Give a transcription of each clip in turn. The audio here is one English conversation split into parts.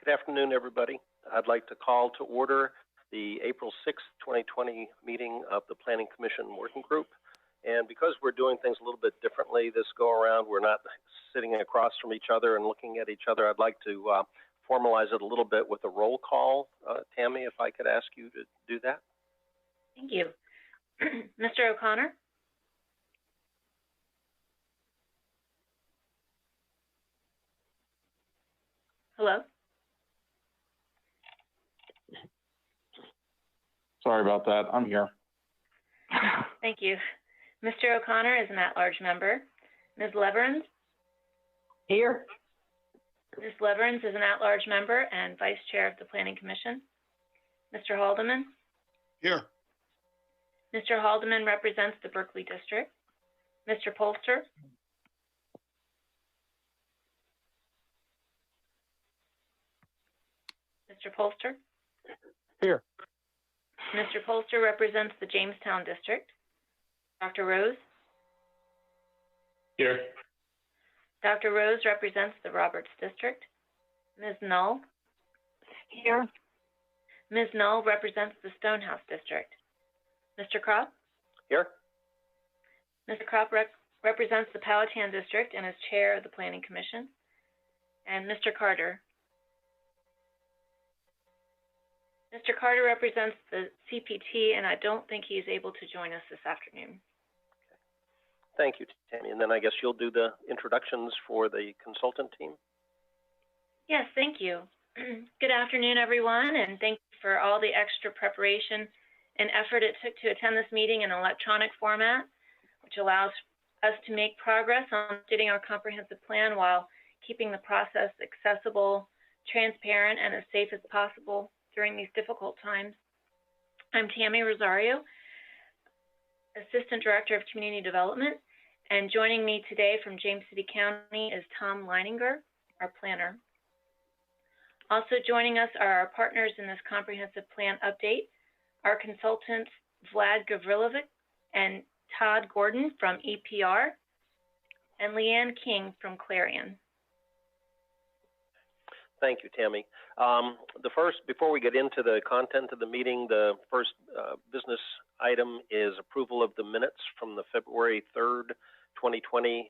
Good afternoon, everybody. I'd like to call to order the April 6th, 2020 meeting of the Planning Commission Working Group. And because we're doing things a little bit differently this go around, we're not sitting across from each other and looking at each other. I'd like to formalize it a little bit with a roll call. Tammy, if I could ask you to do that. Thank you. Mr. O'Connor? Hello? Sorry about that. I'm here. Thank you. Mr. O'Connor is an at-large member. Ms. Leverins? Here. Ms. Leverins is an at-large member and Vice Chair of the Planning Commission. Mr. Haldeman? Here. Mr. Haldeman represents the Berkeley District. Mr. Polster? Mr. Polster? Here. Mr. Polster represents the Jamestown District. Dr. Rose? Here. Dr. Rose represents the Roberts District. Ms. Null? Here. Ms. Null represents the Stonehouse District. Mr. Kropp? Here. Mr. Kropp represents the Powhatan District and is Chair of the Planning Commission. And Mr. Carter? Mr. Carter represents the CPT, and I don't think he's able to join us this afternoon. Thank you, Tammy. And then I guess you'll do the introductions for the consultant team. Yes, thank you. Good afternoon, everyone, and thank you for all the extra preparation and effort it took to attend this meeting in electronic format, which allows us to make progress on updating our comprehensive plan while keeping the process accessible, transparent, and as safe as possible during these difficult times. I'm Tammy Rosario, Assistant Director of Community Development, and joining me today from James City County is Tom Leininger, our planner. Also joining us are our partners in this comprehensive plan update, our consultants Vlad Gavrilovic and Todd Gordon from EPR, and Leanne King from Clarion. Thank you, Tammy. Before we get into the content of the meeting, the first business item is approval of the minutes from the February 3rd, 2020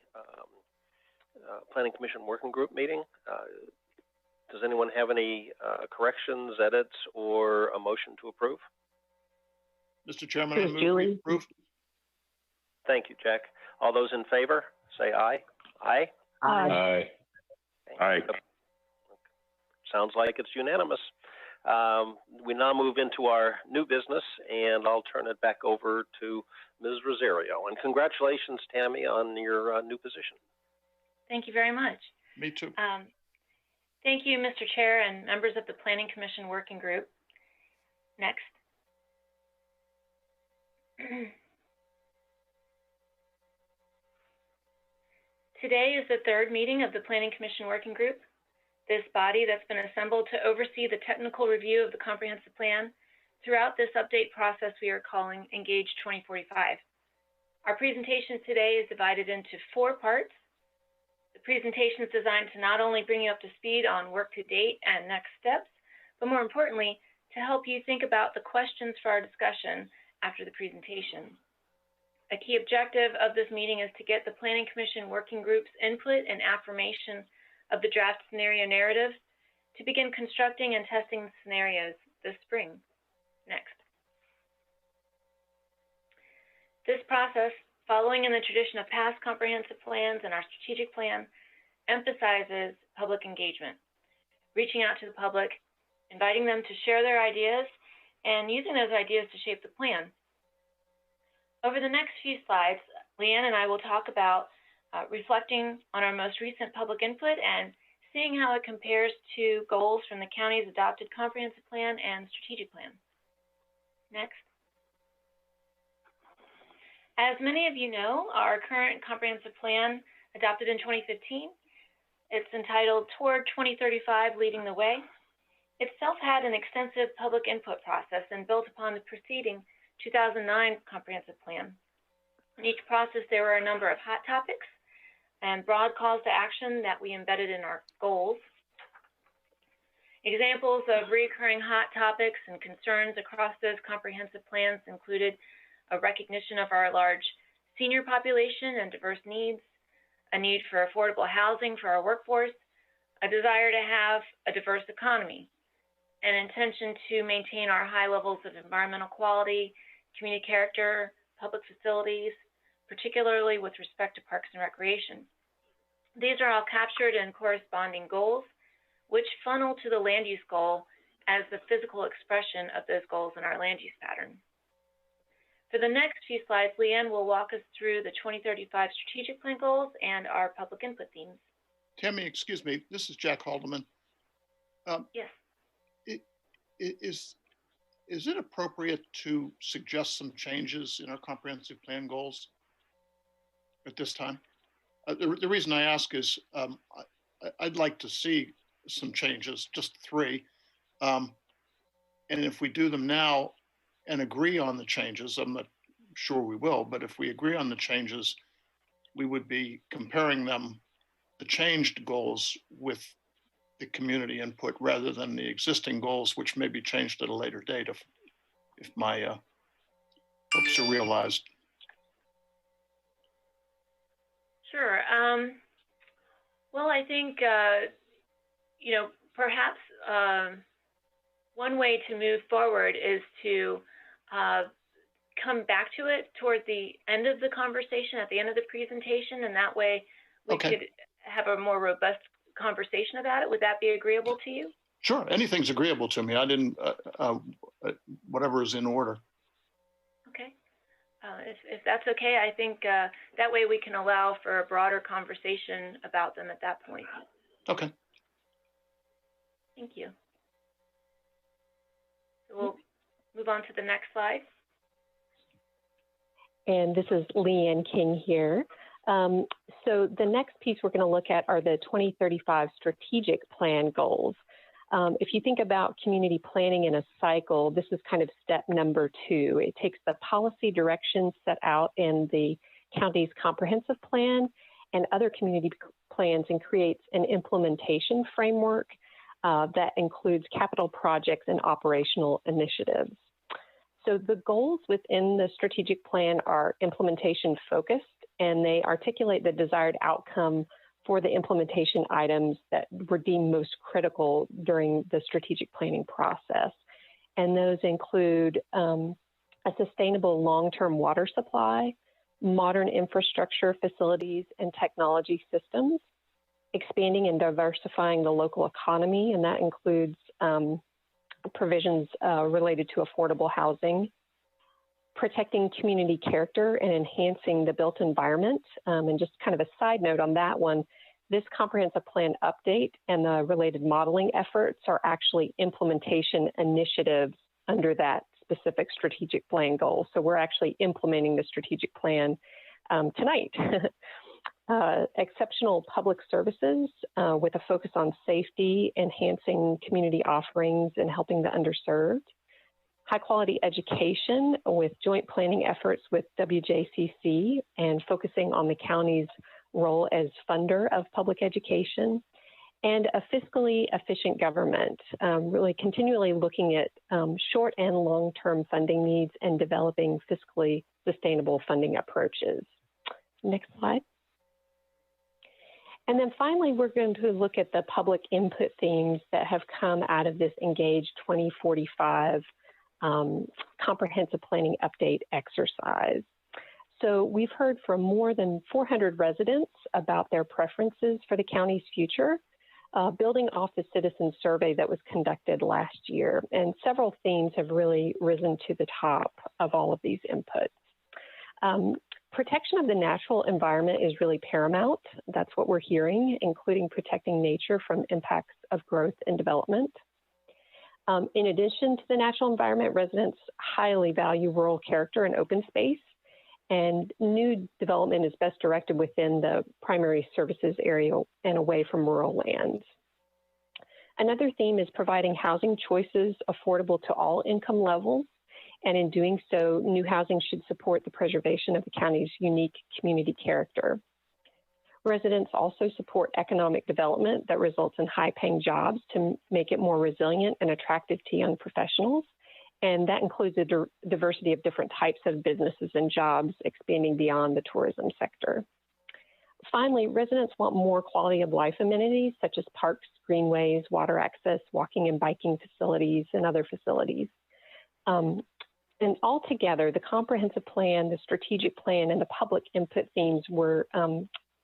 Planning Commission Working Group meeting. Does anyone have any corrections, edits, or a motion to approve? Mr. Chairman, I move we approve. Thank you, Jack. All those in favor, say aye. Aye? Aye. Aye. Sounds like it's unanimous. We now move into our new business, and I'll turn it back over to Ms. Rosario. And congratulations, Tammy, on your new position. Thank you very much. Me too. Thank you, Mr. Chair and members of the Planning Commission Working Group. Next. Today is the third meeting of the Planning Commission Working Group. This body that's been assembled to oversee the technical review of the comprehensive plan throughout this update process we are calling Engage 2045. Our presentation today is divided into 4 parts. The presentation is designed to not only bring you up to speed on work to date and next steps, but more importantly, to help you think about the questions for our discussion after the presentation. A key objective of this meeting is to get the Planning Commission Working Group's input and affirmation of the draft scenario narrative to begin constructing and testing scenarios this spring. Next. This process, following in the tradition of past comprehensive plans and our strategic plan, emphasizes public engagement, reaching out to the public, inviting them to share their ideas, and using those ideas to shape the plan. Over the next few slides, Leanne and I will talk about reflecting on our most recent public input and seeing how it compares to goals from the county's adopted comprehensive plan and strategic plan. Next. As many of you know, our current comprehensive plan, adopted in 2015, it's entitled Toward 2035, Leading the Way. Itself had an extensive public input process and built upon the preceding 2009 comprehensive plan. In each process, there were a number of hot topics and broad calls to action that we embedded in our goals. Examples of recurring hot topics and concerns across those comprehensive plans included a recognition of our large senior population and diverse needs, a need for affordable housing for our workforce, a desire to have a diverse economy, an intention to maintain our high levels of environmental quality, community character, public facilities, particularly with respect to parks and recreation. These are all captured in corresponding goals, which funnel to the land use goal as the physical expression of those goals in our land use pattern. For the next few slides, Leanne will walk us through the 2035 strategic plan goals and our public input themes. Tammy, excuse me, this is Jack Haldeman. Yes. Is it appropriate to suggest some changes in our comprehensive plan goals at this time? The reason I ask is I'd like to see some changes, just 3. And if we do them now and agree on the changes, I'm not sure we will, but if we agree on the changes, we would be comparing them, the changed goals, with the community input rather than the existing goals, which may be changed at a later date if my hopes are realized. Sure. Well, I think, you know, perhaps one way to move forward is to come back to it toward the end of the conversation, at the end of the presentation, and that way we could have a more robust conversation about it. Would that be agreeable to you? Sure, anything's agreeable to me. I didn't, whatever is in order. Okay. If that's okay, I think that way we can allow for a broader conversation about them at that point. Okay. Thank you. So we'll move on to the next slide. And this is Leanne King here. So the next piece we're going to look at are the 2035 strategic plan goals. If you think about community planning in a cycle, this is kind of step number 2. It takes the policy directions set out in the county's comprehensive plan and other community plans and creates an implementation framework that includes capital projects and operational initiatives. So the goals within the strategic plan are implementation focused, and they articulate the desired outcome for the implementation items that were deemed most critical during the strategic planning process. And those include a sustainable long-term water supply, modern infrastructure, facilities, and technology systems, expanding and diversifying the local economy, and that includes provisions related to affordable housing, protecting community character and enhancing the built environment. And just kind of a side note on that one, this comprehensive plan update and the related modeling efforts are actually implementation initiatives under that specific strategic plan goal. So we're actually implementing the strategic plan tonight. Exceptional public services with a focus on safety, enhancing community offerings, and helping the underserved. High quality education with joint planning efforts with WJCC and focusing on the county's role as funder of public education. And a fiscally efficient government, really continually looking at short and long-term funding needs and developing fiscally sustainable funding approaches. Next slide. And then finally, we're going to look at the public input themes that have come out of this Engage 2045 comprehensive planning update exercise. So we've heard from more than 400 residents about their preferences for the county's future, building off the citizen survey that was conducted last year. And several themes have really risen to the top of all of these inputs. Protection of the natural environment is really paramount. That's what we're hearing, including protecting nature from impacts of growth and development. In addition to the natural environment, residents highly value rural character and open space, and new development is best directed within the primary services area and away from rural lands. Another theme is providing housing choices affordable to all income levels. And in doing so, new housing should support the preservation of the county's unique community character. Residents also support economic development that results in high-paying jobs to make it more resilient and attractive to young professionals. And that includes a diversity of different types of businesses and jobs, expanding beyond the tourism sector. Finally, residents want more quality of life amenities such as parks, greenways, water access, walking and biking facilities, and other facilities. And altogether, the comprehensive plan, the strategic plan, and the public input themes were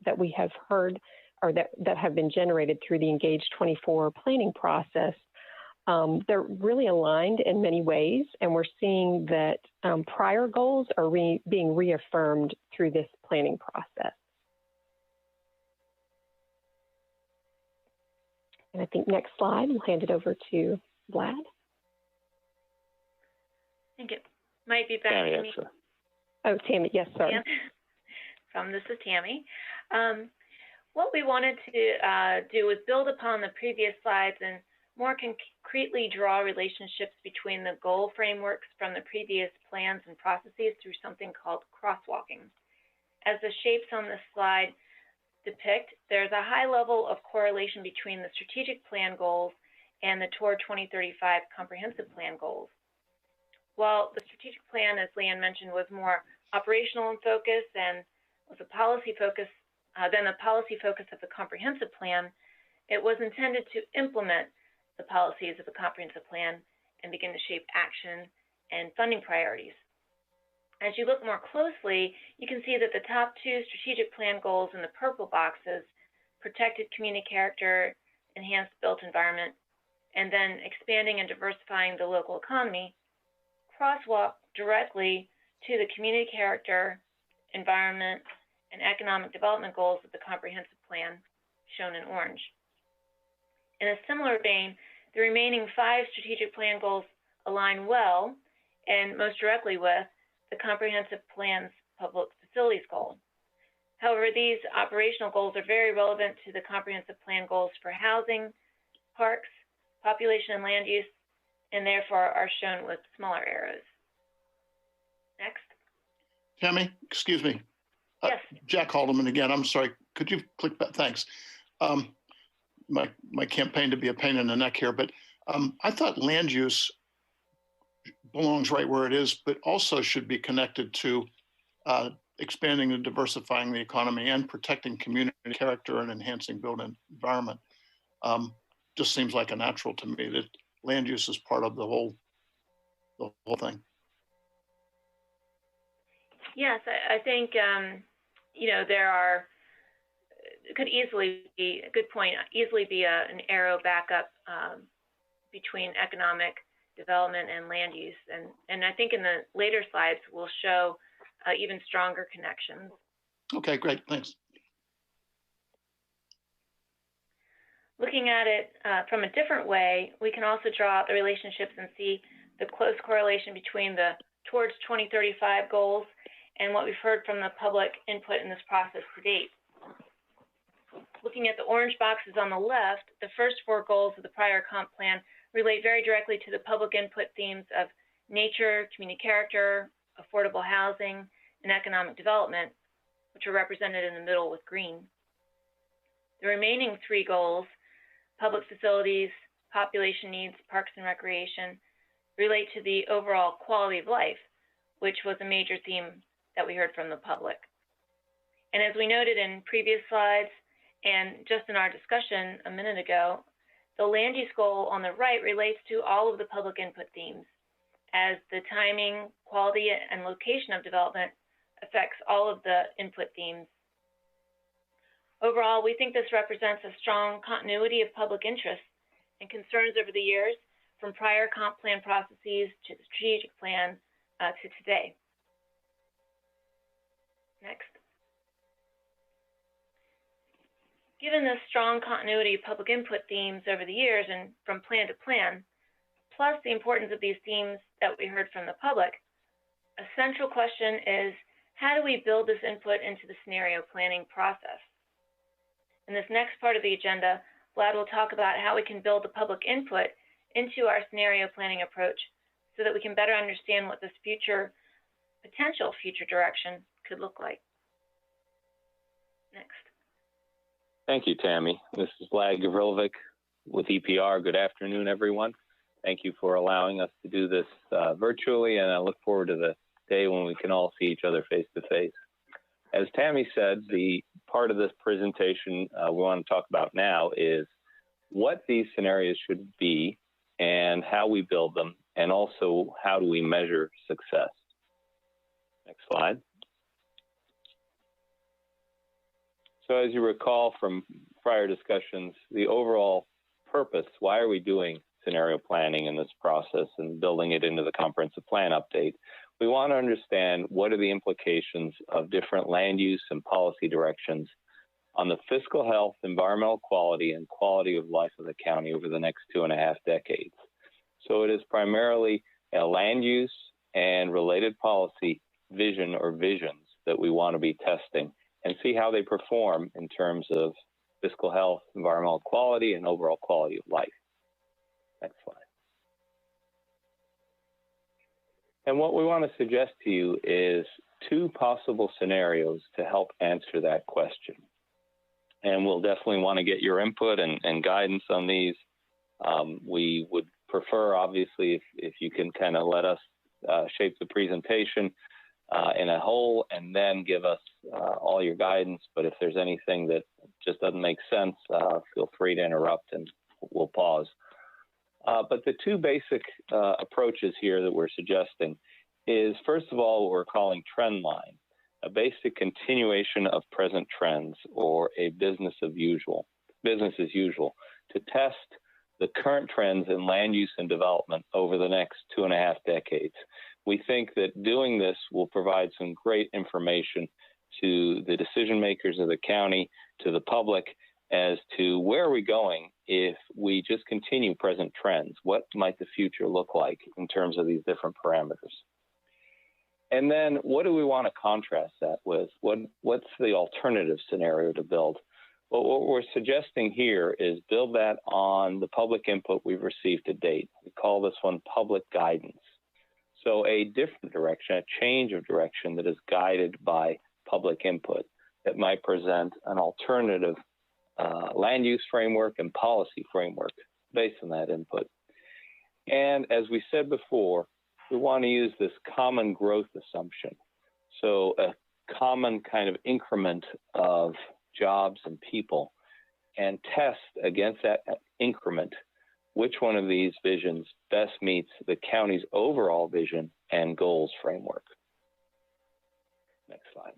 that we have heard or that have been generated through the Engage 24 planning process. They're really aligned in many ways, and we're seeing that prior goals are being reaffirmed through this planning process. And I think next slide, we'll hand it over to Vlad. I think it might be back to me. Oh, Tammy, yes, sorry. This is Tammy. What we wanted to do was build upon the previous slides and more concretely draw relationships between the goal frameworks from the previous plans and processes through something called crosswalking. As the shapes on this slide depict, there's a high level of correlation between the strategic plan goals and the Tour 2035 comprehensive plan goals. While the strategic plan, as Leanne mentioned, was more operational in focus and was a policy focus than the policy focus of the comprehensive plan, it was intended to implement the policies of the comprehensive plan and begin to shape action and funding priorities. As you look more closely, you can see that the top two strategic plan goals in the purple boxes, protected community character, enhanced built environment, and then expanding and diversifying the local economy, crosswalk directly to the community character, environment, and economic development goals of the comprehensive plan, shown in orange. In a similar vein, the remaining 5 strategic plan goals align well and most directly with the comprehensive plan's public facilities goal. However, these operational goals are very relevant to the comprehensive plan goals for housing, parks, population and land use, and therefore are shown with smaller arrows. Next. Tammy, excuse me. Yes. Jack Haldeman again. I'm sorry. Could you click back? Thanks. My campaign to be a pain in the neck here, but I thought land use belongs right where it is, but also should be connected to expanding and diversifying the economy and protecting community character and enhancing built environment. Just seems like a natural to me that land use is part of the whole thing. Yes, I think, it could easily be, a good point, easily be an arrow backup between economic development and land use. And I think in the later slides, we'll show even stronger connections. Okay, great, thanks. Looking at it from a different way, we can also draw out the relationships and see the close correlation between the Towards 2035 goals and what we've heard from the public input in this process to date. Looking at the orange boxes on the left, the first 4 goals of the prior comp plan relate very directly to the public input themes of nature, community character, affordable housing, and economic development, which are represented in the middle with green. The remaining 3 goals, public facilities, population needs, parks and recreation, relate to the overall quality of life, which was a major theme that we heard from the public. And as we noted in previous slides, and just in our discussion a minute ago, the land use goal on the right relates to all of the public input themes, as the timing, quality, and location of development affects all of the input themes. Overall, we think this represents a strong continuity of public interest and concerns over the years, from prior comp plan processes to the strategic plan to today. Next. Given the strong continuity of public input themes over the years and from plan to plan, plus the importance of these themes that we heard from the public, a central question is, how do we build this input into the scenario planning process? In this next part of the agenda, Vlad will talk about how we can build the public input into our scenario planning approach so that we can better understand what this potential future direction could look like. Next. Thank you, Tammy. This is Vlad Gavrilovic with EPR. Good afternoon, everyone. Thank you for allowing us to do this virtually, and I look forward to the day when we can all see each other face to face. As Tammy said, the part of this presentation we want to talk about now is what these scenarios should be and how we build them, and also how do we measure success. Next slide. So as you recall from prior discussions, the overall purpose, why are we doing scenario planning in this process and building it into the comprehensive plan update? We want to understand what are the implications of different land use and policy directions on the fiscal health, environmental quality, and quality of life of the county over the next 2.5 decades. So it is primarily a land use and related policy vision or visions that we want to be testing and see how they perform in terms of fiscal health, environmental quality, and overall quality of life. Next slide. And what we want to suggest to you is 2 possible scenarios to help answer that question. And we'll definitely want to get your input and guidance on these. We would prefer, obviously, if you can kind of let us shape the presentation in a whole and then give us all your guidance. But if there's anything that just doesn't make sense, feel free to interrupt and we'll pause. But the 2 basic approaches here that we're suggesting is, first of all, what we're calling trend line, a basic continuation of present trends, or a business as usual, to test the current trends in land use and development over the next 2.5 decades. We think that doing this will provide some great information to the decision makers of the county, to the public, as to where are we going if we just continue present trends. What might the future look like in terms of these different parameters? And then what do we want to contrast that with? What's the alternative scenario to build? Well, what we're suggesting here is build that on the public input we've received to date. We call this one public guidance. So a different direction, a change of direction that is guided by public input that might present an alternative land use framework and policy framework based on that input. And as we said before, we want to use this common growth assumption. So a common kind of increment of jobs and people, and test against that increment which one of these visions best meets the county's overall vision and goals framework. Next slide.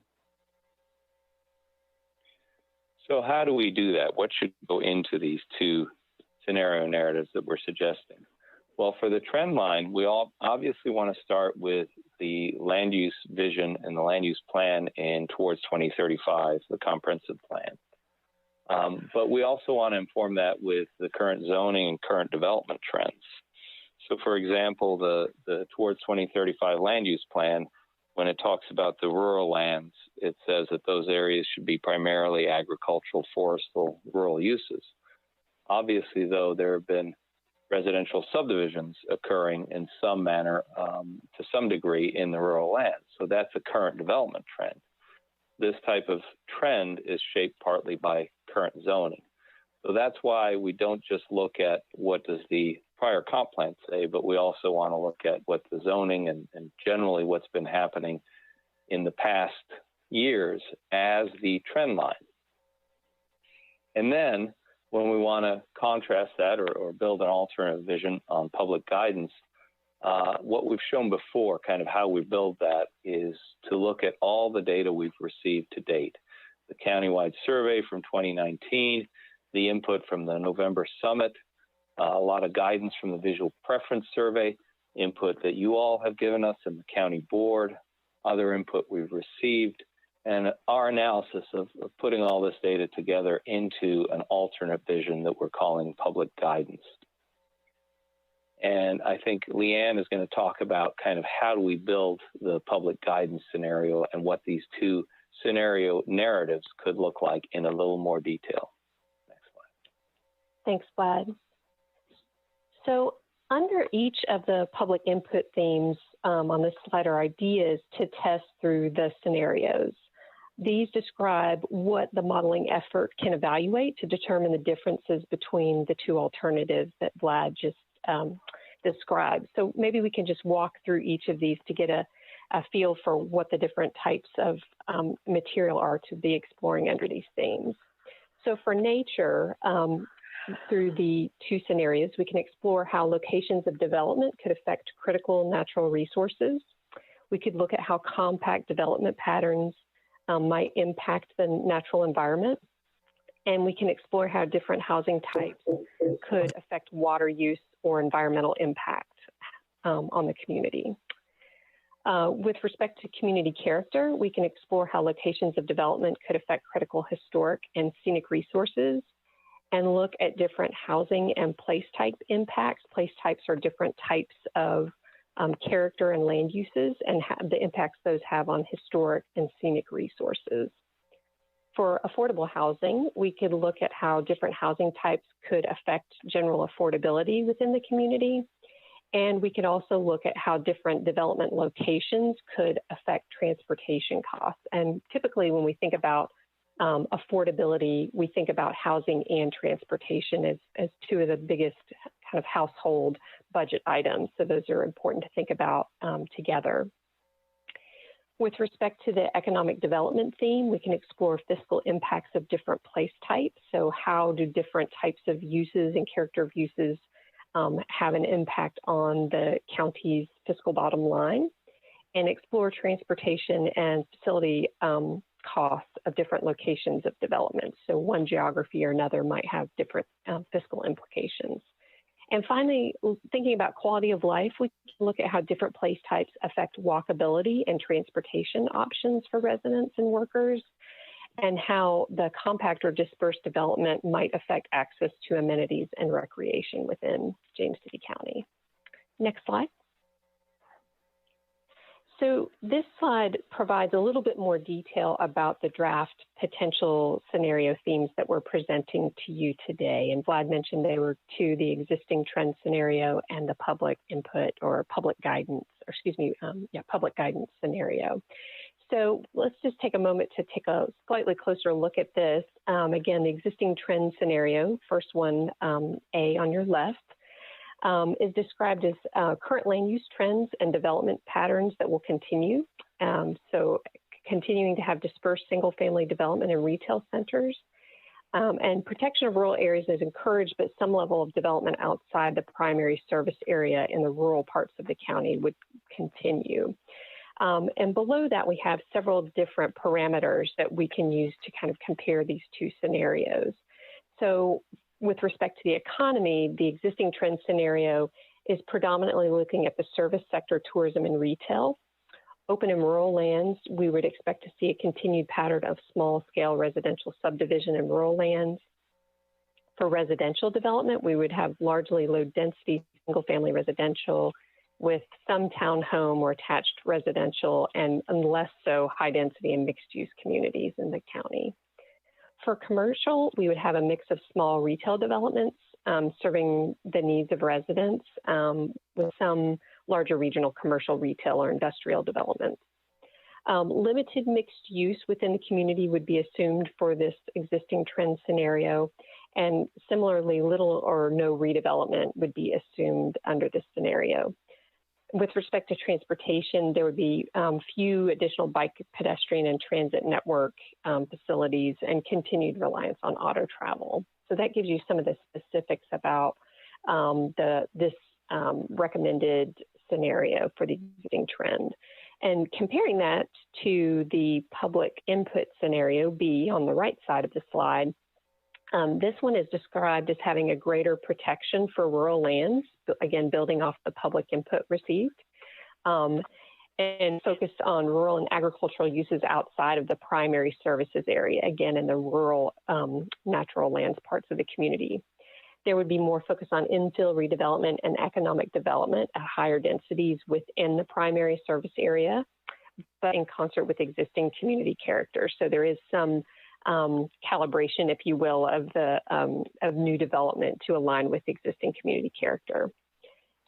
So how do we do that? What should go into these 2 scenario narratives that we're suggesting? Well, for the trend line, we all obviously want to start with the land use vision and the land use plan in towards 2035, the comprehensive plan. But we also want to inform that with the current zoning and current development trends. So for example, the towards 2035 land use plan, when it talks about the rural lands, it says that those areas should be primarily agricultural, forestal, rural uses. Obviously, though, there have been residential subdivisions occurring in some manner, to some degree, in the rural lands. So that's a current development trend. This type of trend is shaped partly by current zoning. So that's why we don't just look at what does the prior comp plan say, but we also want to look at what the zoning and generally what's been happening in the past years as the trend line. And then when we want to contrast that or build an alternative vision on public guidance, what we've shown before, kind of how we build that, is to look at all the data we've received to date. The countywide survey from 2019, the input from the November summit, a lot of guidance from the visual preference survey, input that you all have given us in the county board, other input we've received, and our analysis of putting all this data together into an alternate vision that we're calling public guidance. And I think Leanne is going to talk about kind of how do we build the public guidance scenario and what these 2 scenario narratives could look like in a little more detail. Next slide. Thanks, Vlad. So under each of the public input themes on this slide are ideas to test through the scenarios. These describe what the modeling effort can evaluate to determine the differences between the two alternatives that Vlad just described. So maybe we can just walk through each of these to get a feel for what the different types of material are to be exploring under these themes. So for nature, through the two scenarios, we can explore how locations of development could affect critical natural resources. We could look at how compact development patterns might impact the natural environment. And we can explore how different housing types could affect water use or environmental impact on the community. With respect to community character, we can explore how locations of development could affect critical historic and scenic resources and look at different housing and place type impacts. Place types are different types of character and land uses and the impacts those have on historic and scenic resources. For affordable housing, we could look at how different housing types could affect general affordability within the community. And we could also look at how different development locations could affect transportation costs. And typically when we think about affordability, we think about housing and transportation as two of the biggest kind of household budget items. So those are important to think about together. With respect to the economic development theme, we can explore fiscal impacts of different place types. So how do different types of uses and character of uses have an impact on the county's fiscal bottom line, and explore transportation and facility costs of different locations of development. So one geography or another might have different fiscal implications. And finally, thinking about quality of life, we can look at how different place types affect walkability and transportation options for residents and workers, and how the compact or dispersed development might affect access to amenities and recreation within James City County. Next slide. So this slide provides a little bit more detail about the draft potential scenario themes that we're presenting to you today. And Vlad mentioned they were two, the existing trend scenario and the public input or public guidance, or excuse me, public guidance scenario. So let's just take a moment to take a slightly closer look at this. Again, the existing trend scenario, first one, A on your left, is described as current land use trends and development patterns that will continue. So continuing to have dispersed single family development and retail centers. And protection of rural areas is encouraged, but some level of development outside the primary service area in the rural parts of the county would continue. And below that, we have several different parameters that we can use to kind of compare these two scenarios. So with respect to the economy, the existing trend scenario is predominantly looking at the service sector, tourism, and retail. Open and rural lands, we would expect to see a continued pattern of small-scale residential subdivision in rural lands. For residential development, we would have largely low-density single-family residential with some townhome or attached residential and less so high-density and mixed-use communities in the county. For commercial, we would have a mix of small retail developments serving the needs of residents with some larger regional commercial retail or industrial developments. Limited mixed use within the community would be assumed for this existing trend scenario, and similarly, little or no redevelopment would be assumed under this scenario. With respect to transportation, there would be few additional bike, pedestrian, and transit network facilities and continued reliance on auto travel. So that gives you some of the specifics about this recommended scenario for the existing trend. And comparing that to the public input scenario, B, on the right side of the slide, this one is described as having a greater protection for rural lands, again, building off the public input received, and focused on rural and agricultural uses outside of the primary services area, again, in the rural natural lands parts of the community. There would be more focus on infill redevelopment and economic development at higher densities within the primary service area, but in concert with existing community character. So there is some calibration, if you will, of the of new development to align with existing community character.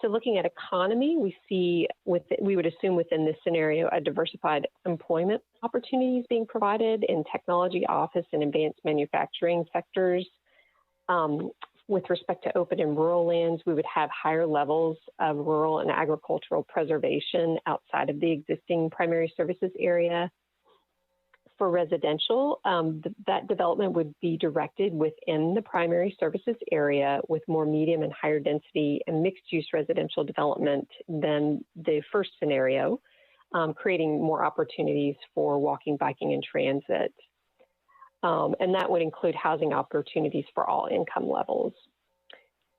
So looking at economy, we would assume within this scenario a diversified employment opportunities being provided in technology, office, and advanced manufacturing sectors. With respect to open and rural lands, we would have higher levels of rural and agricultural preservation outside of the existing primary services area. For residential, that development would be directed within the primary services area with more medium and higher density and mixed use residential development than the first scenario, creating more opportunities for walking, biking, and transit. And that would include housing opportunities for all income levels.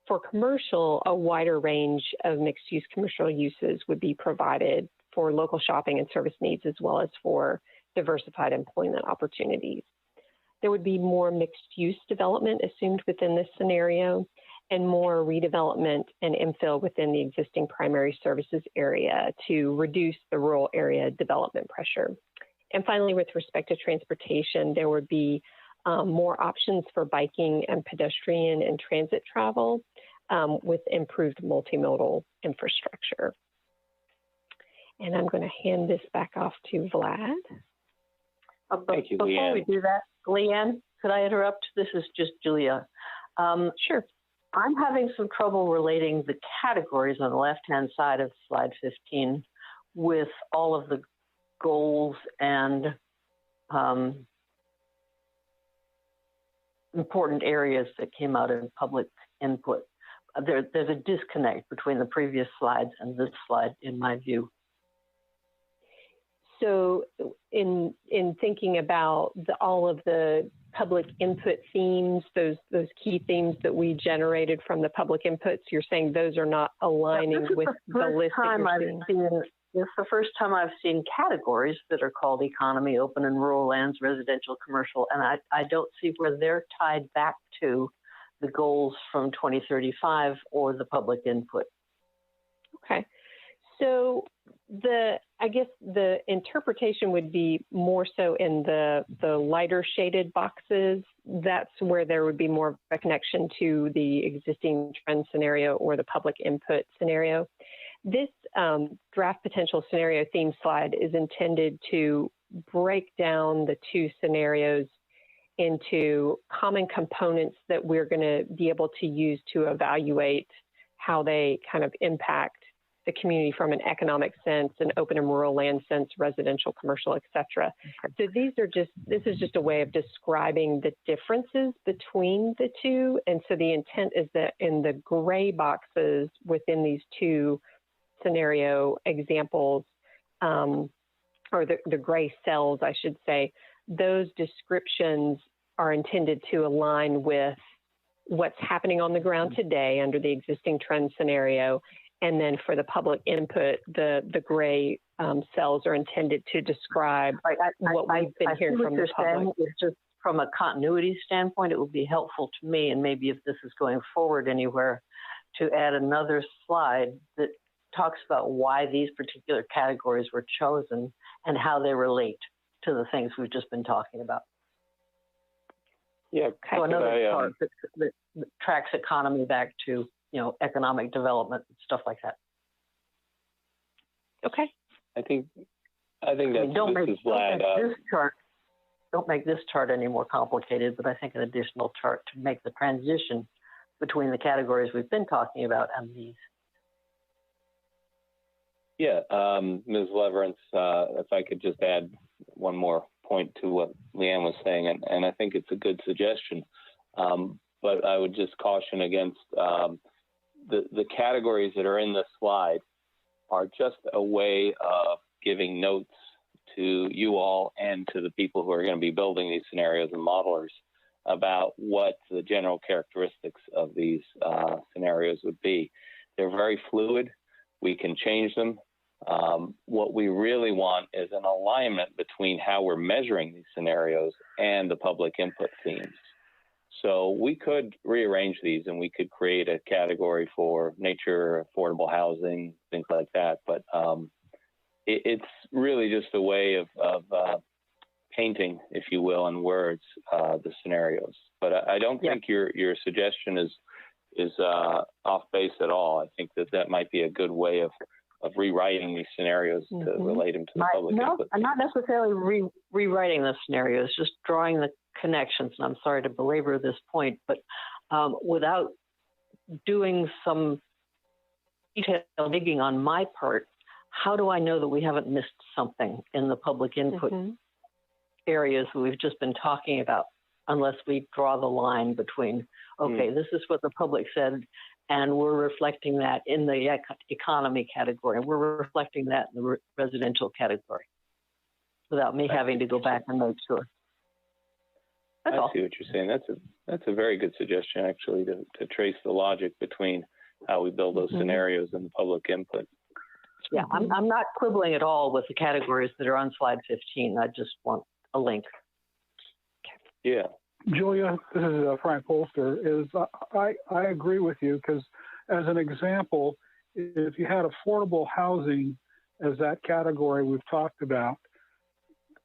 For commercial, a wider range of mixed use commercial uses would be provided for local shopping and service needs, as well as for diversified employment opportunities. There would be more mixed use development assumed within this scenario, and more redevelopment and infill within the existing primary services area to reduce the rural area development pressure. And finally, with respect to transportation, there would be more options for biking and pedestrian and transit travel with improved multimodal infrastructure. And I'm going to hand this back off to Vlad. Thank you, Before Leanne. we do that, Leanne, could I interrupt? This is just Julia. Sure. I'm having some trouble relating the categories on the left-hand side of slide 15 with all of the goals and important areas that came out in public input. There's a disconnect between the previous slides and this slide, in my view. So in thinking about all of the public input themes, those key themes that we generated from the public inputs, you're saying those are not aligning with the list that you're seeing? It's the first time I've seen categories that are called economy, open and rural lands, residential, commercial, and I don't see where they're tied back to the goals from 2035 or the public input. Okay. So I guess the interpretation would be more so in the lighter shaded boxes. That's where there would be more of a connection to the existing trend scenario or the public input scenario. This draft potential scenario theme slide is intended to break down the two scenarios into common components that we're going to be able to use to evaluate how they kind of impact the community from an economic sense, an open and rural land sense, residential, commercial, et cetera. So this is just a way of describing the differences between the two. And so the intent is that in the gray boxes within these two scenario examples, or the gray cells, I should say, those descriptions are intended to align with what's happening on the ground today under the existing trend scenario. And then for the public input, the gray cells are intended to describe what we've been hearing from the public. It's just from a continuity standpoint, it would be helpful to me, and maybe if this is going forward anywhere, to add another slide that talks about why these particular categories were chosen and how they relate to the things we've just been talking about. Yeah, so another chart that tracks economy back to economic development and stuff like that. Okay. I think that's don't make this chart any more complicated, but I think an additional chart to make the transition between the categories we've been talking about and these. Yeah, Ms. Leverance, if I could just add one more point to what Leanne was saying, and I think it's a good suggestion, but I would just caution against the categories that are in this slide are just a way of giving notes to you all and to the people who are going to be building these scenarios and modelers about what the general characteristics of these scenarios would be. They're very fluid. We can change them. What we really want is an alignment between how we're measuring these scenarios and the public input themes. So we could rearrange these and we could create a category for nature, affordable housing, things like that. But it's really just a way of painting, if you will, in words, the scenarios. But I don't think your suggestion is off base at all. I think that might be a good way of rewriting these scenarios to relate them to the public input. I'm not necessarily rewriting the scenarios, just drawing the connections. And I'm sorry to belabor this point, but without doing some detailed digging on my part, how do I know that we haven't missed something in the public input areas that we've just been talking about, unless we draw the line between, okay, this is what the public said, and we're reflecting that in the economy category, and we're reflecting that in the residential category, without me having to go back and make sure. That's all. I see what you're saying. That's a very good suggestion, actually, to trace the logic between how we build those scenarios and the public input. Yeah, I'm not quibbling at all with the categories that are on slide 15. I just want a link. Yeah. Julia, this is Frank Polster. I agree with you, because as an example, if you had affordable housing as that category we've talked about,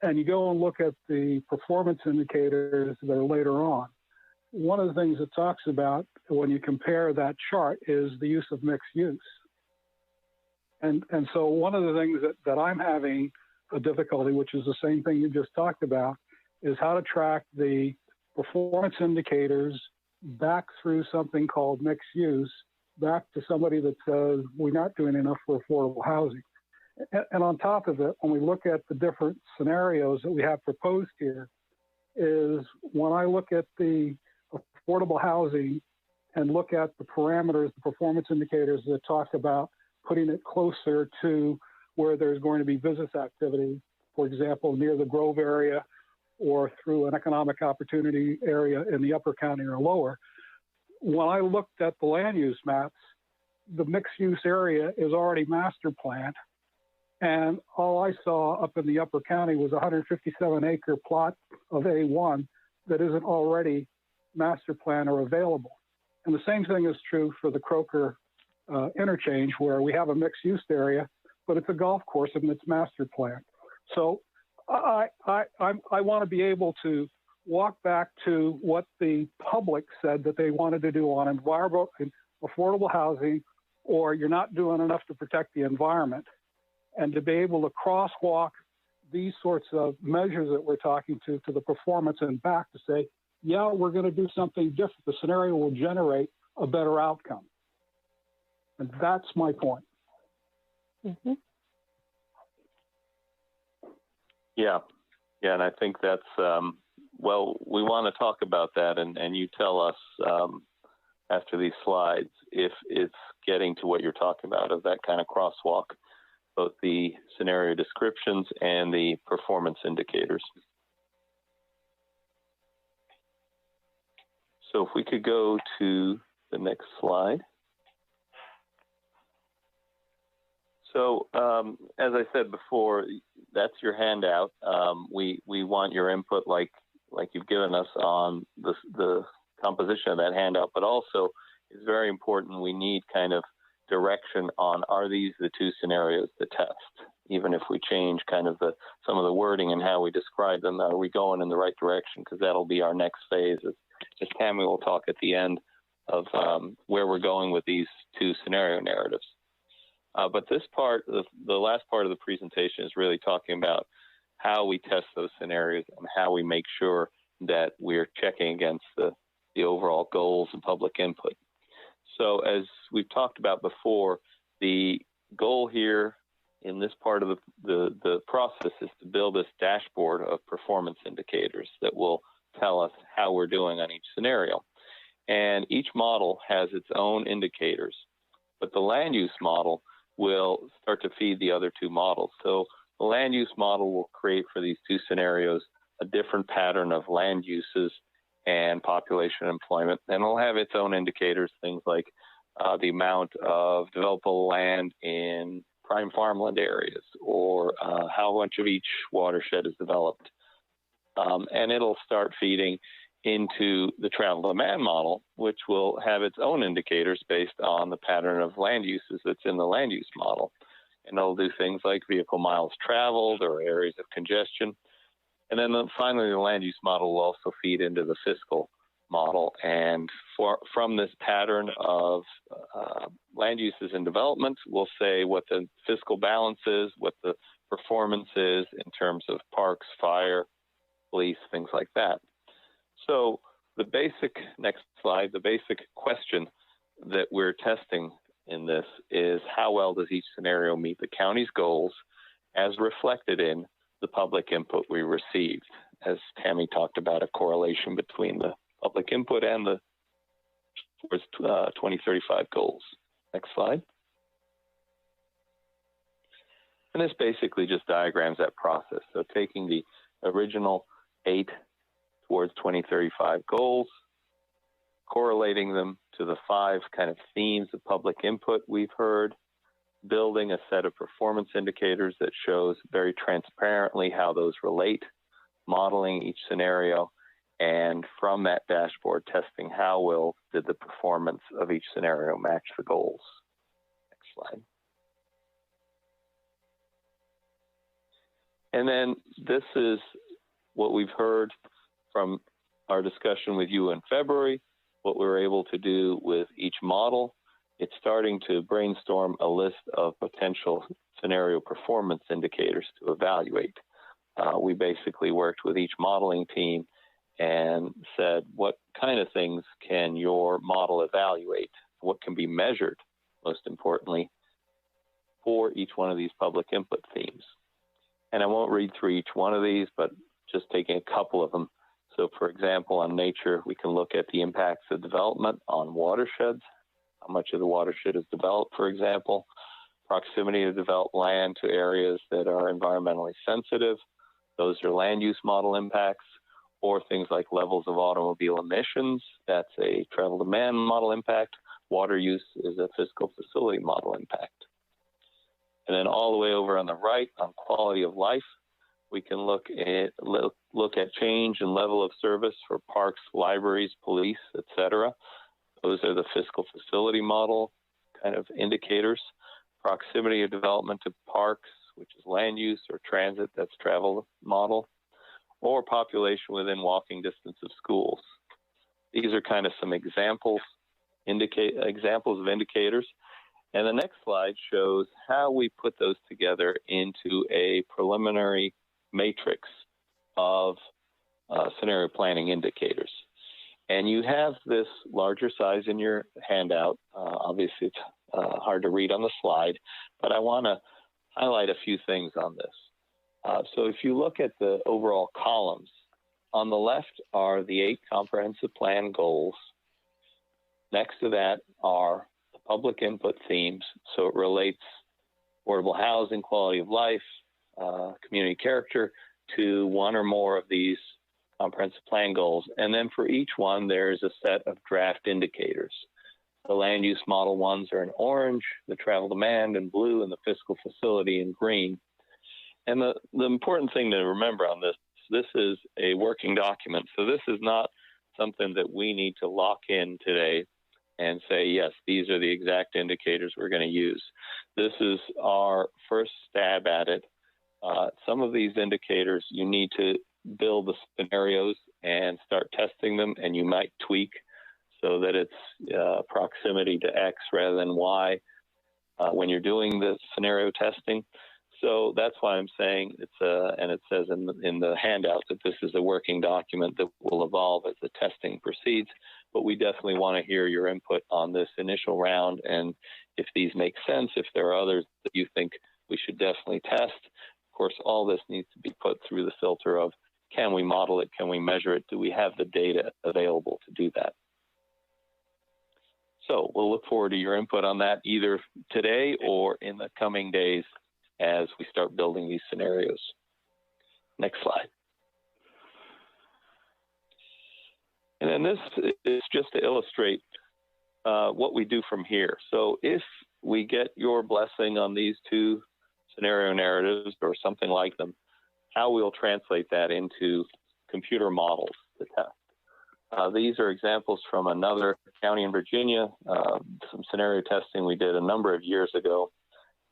and you go and look at the performance indicators that are later on, one of the things it talks about when you compare that chart is the use of mixed use. And so one of the things that I'm having a difficulty, which is the same thing you just talked about, is how to track the performance indicators back through something called mixed use, back to somebody that says we're not doing enough for affordable housing. And on top of it, when we look at the different scenarios that we have proposed here, is when I look at the affordable housing and look at the parameters, the performance indicators that talk about putting it closer to where there's going to be business activity, for example, near the Grove area or through an economic opportunity area in the upper county or lower. When I looked at the land use maps, the mixed use area is already master planned. And all I saw up in the upper county was a 157 acre plot of A1 that isn't already master plan or available. And the same thing is true for the Croker interchange, where we have a mixed use area, but it's a golf course and it's master planned. So I want to be able to walk back to what the public said that they wanted to do on environmental and affordable housing, or you're not doing enough to protect the environment, and to be able to crosswalk these sorts of measures that we're talking to the performance and back to say, yeah, we're going to do something different. The scenario will generate a better outcome. And that's my point. Yeah, and I think that's, well, we want to talk about that, and you tell us after these slides if it's getting to what you're talking about, of that kind of crosswalk, both the scenario descriptions and the performance indicators. So if we could go to the next slide. So as I said before, that's your handout. We want your input like you've given us on the composition of that handout, but also it's very important, we need kind of direction on, are these the two scenarios to test? Even if we change kind of some of the wording and how we describe them, are we going in the right direction? Because that'll be our next phase, as Tammy will talk at the end of where we're going with these two scenario narratives. But this part, the last part of the presentation, is really talking about how we test those scenarios and how we make sure that we're checking against the overall goals and public input. So as we've talked about before, the goal here in this part of the process is to build this dashboard of performance indicators that will tell us how we're doing on each scenario. And each model has its own indicators, but the land use model will start to feed the other two models. So the land use model will create for these two scenarios a different pattern of land uses and population employment, and it'll have its own indicators, things like the amount of developable land in prime farmland areas, or how much of each watershed is developed. And it'll start feeding into the travel demand model, which will have its own indicators based on the pattern of land uses that's in the land use model. And it'll do things like vehicle miles traveled or areas of congestion. And then finally, the land use model will also feed into the fiscal model. And from this pattern of land uses and development, we'll say what the fiscal balance is, what the performance is in terms of parks, fire, police, things like that. So the basic, next slide, the basic question that we're testing in this is how well does each scenario meet the county's goals as reflected in the public input we received. As Tammy talked about, a correlation between the public input and the 2035 goals. Next slide. And this basically just diagrams that process. So taking the original 8 towards 2035 goals, correlating them to the 5 kind of themes of public input we've heard, building a set of performance indicators that shows very transparently how those relate, modeling each scenario, and from that dashboard testing how well did the performance of each scenario match the goals. Next slide. And then this is what we've heard from our discussion with you in February, what we were able to do with each model. It's starting to brainstorm a list of potential scenario performance indicators to evaluate. We basically worked with each modeling team and said, what kind of things can your model evaluate? What can be measured, most importantly, for each one of these public input themes? And I won't read through each one of these, but just taking a couple of them. So for example, on nature, we can look at the impacts of development on watersheds, how much of the watershed is developed, for example, proximity of developed land to areas that are environmentally sensitive. Those are land use model impacts, or things like levels of automobile emissions. That's a travel demand model impact. Water use is a fiscal facility model impact. And then all the way over on the right, on quality of life, we can look at change and level of service for parks, libraries, police, etc. Those are the fiscal facility model kind of indicators. Proximity of development to parks, which is land use, or transit, that's travel model, or population within walking distance of schools. These are kind of some examples of indicators. And the next slide shows how we put those together into a preliminary matrix of scenario planning indicators. And you have this larger size in your handout. Obviously, it's hard to read on the slide, but I want to highlight a few things on this. So if you look at the overall columns, on the left are the 8 comprehensive plan goals. Next to that are the public input themes. So it relates affordable housing, quality of life, community character to one or more of these comprehensive plan goals. And then for each one, there's a set of draft indicators. The land use model ones are in orange, the travel demand in blue, and the fiscal facility in green. And the important thing to remember on this is a working document. So this is not something that we need to lock in today and say, yes, these are the exact indicators we're going to use. This is our first stab at it. Some of these indicators, you need to build the scenarios and start testing them, and you might tweak so that it's proximity to X rather than Y when you're doing the scenario testing. So that's why I'm saying and it says in the handout that this is a working document that will evolve as the testing proceeds. But we definitely want to hear your input on this initial round, and if these make sense, if there are others that you think we should definitely test. Of course, all this needs to be put through the filter of, can we model it? Can we measure it? Do we have the data available to do that? So we'll look forward to your input on that either today or in the coming days as we start building these scenarios. Next slide. And then this is just to illustrate what we do from here. So if we get your blessing on these 2 scenario narratives or something like them, how we'll translate that into computer models to test. These are examples from another county in Virginia, some scenario testing we did a number of years ago,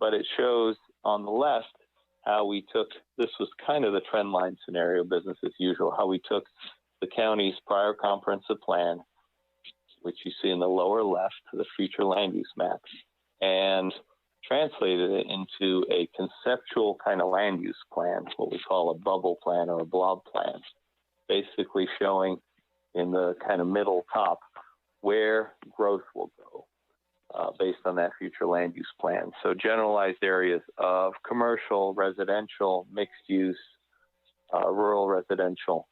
but it shows on the left how we took, this was kind of the trend line scenario, business as usual, how we took the county's prior comprehensive plan, which you see in the lower left, the future land use maps, and translated it into a conceptual kind of land use plan, what we call a bubble plan or a blob plan, basically showing in the kind of middle top where growth will go based on that future land use plan. So generalized areas of commercial, residential, mixed use, rural residential,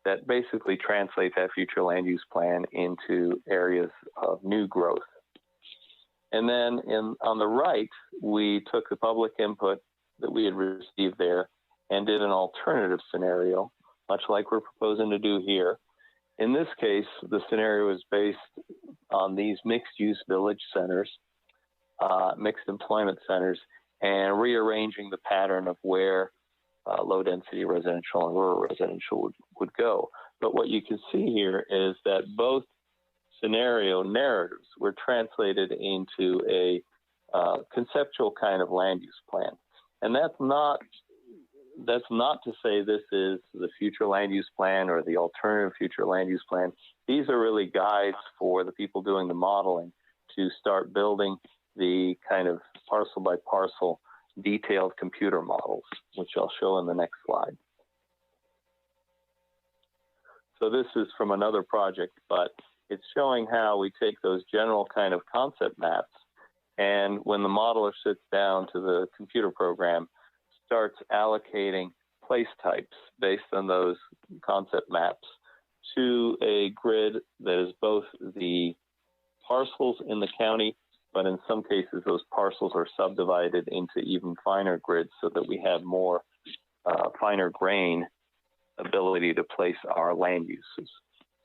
that basically translate that future land use plan into areas of new growth. And then on the right, we took the public input that we had received there and did an alternative scenario, much like we're proposing to do here. In this case, the scenario is based on these mixed-use village centers, mixed employment centers, and rearranging the pattern of where low-density residential and rural residential would go. But what you can see here is that both scenario narratives were translated into a conceptual kind of land use plan. And that's not to say this is the future land use plan or the alternative future land use plan. These are really guides for the people doing the modeling to start building the kind of parcel by parcel detailed computer models, which I'll show in the next slide. So this is from another project, but it's showing how we take those general kind of concept maps, and when the modeler sits down to the computer program, starts allocating place types based on those concept maps to a grid that is both the parcels in the county, but in some cases those parcels are subdivided into even finer grids so that we have more finer grain ability to place our land uses.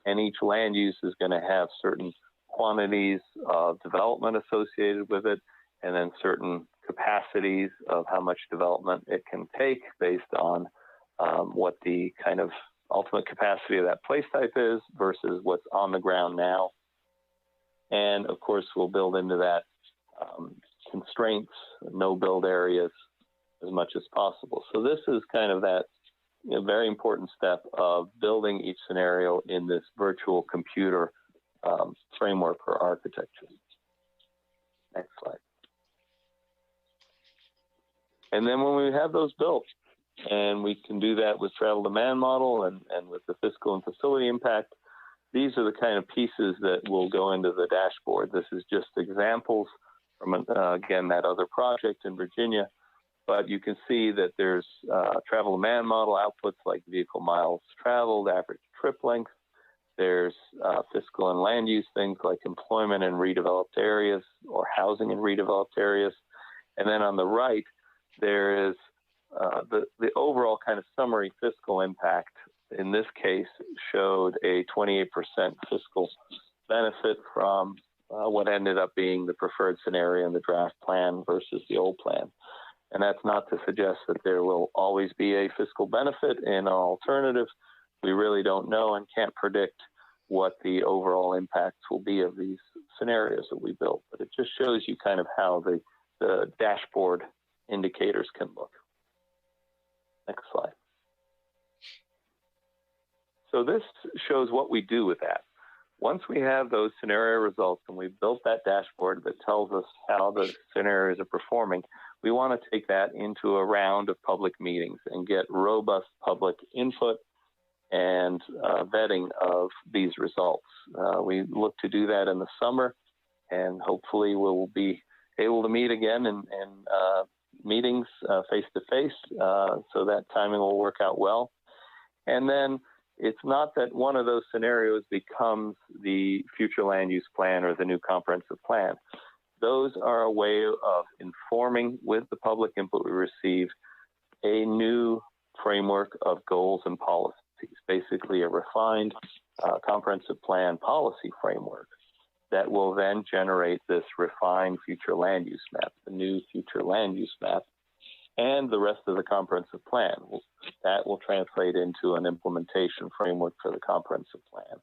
And each land use is going to have certain quantities of development associated with it, and then certain capacities of how much development it can take based on what the kind of ultimate capacity of that place type is versus what's on the ground now. And of course, we'll build into that constraints, no build areas as much as possible. So this is kind of that very important step of building each scenario in this virtual computer framework or architecture. Next slide. And then when we have those built, and we can do that with travel demand model and with the fiscal and facility impact, these are the kind of pieces that will go into the dashboard. This is just examples from, again, that other project in Virginia. But you can see that there's travel demand model outputs like vehicle miles traveled, average trip length. There's fiscal and land use things like employment in redeveloped areas or housing in redeveloped areas. And then on the right, there is the overall kind of summary fiscal impact. In this case, showed a 28% fiscal benefit from what ended up being the preferred scenario in the draft plan versus the old plan. And that's not to suggest that there will always be a fiscal benefit in an alternative. We really don't know and can't predict what the overall impacts will be of these scenarios that we built. But it just shows you kind of how the dashboard indicators can look. Next slide. So this shows what we do with that. Once we have those scenario results and we've built that dashboard that tells us how the scenarios are performing, we want to take that into a round of public meetings and get robust public input and vetting of these results. We look to do that in the summer, and hopefully we'll be able to meet again in meetings face-to-face, so that timing will work out well. And then it's not that one of those scenarios becomes the future land use plan or the new comprehensive plan. Those are a way of informing, with the public input we receive, a new framework of goals and policies, basically a refined comprehensive plan policy framework that will then generate this refined future land use map, the new future land use map, and the rest of the comprehensive plan. That will translate into an implementation framework for the comprehensive plan.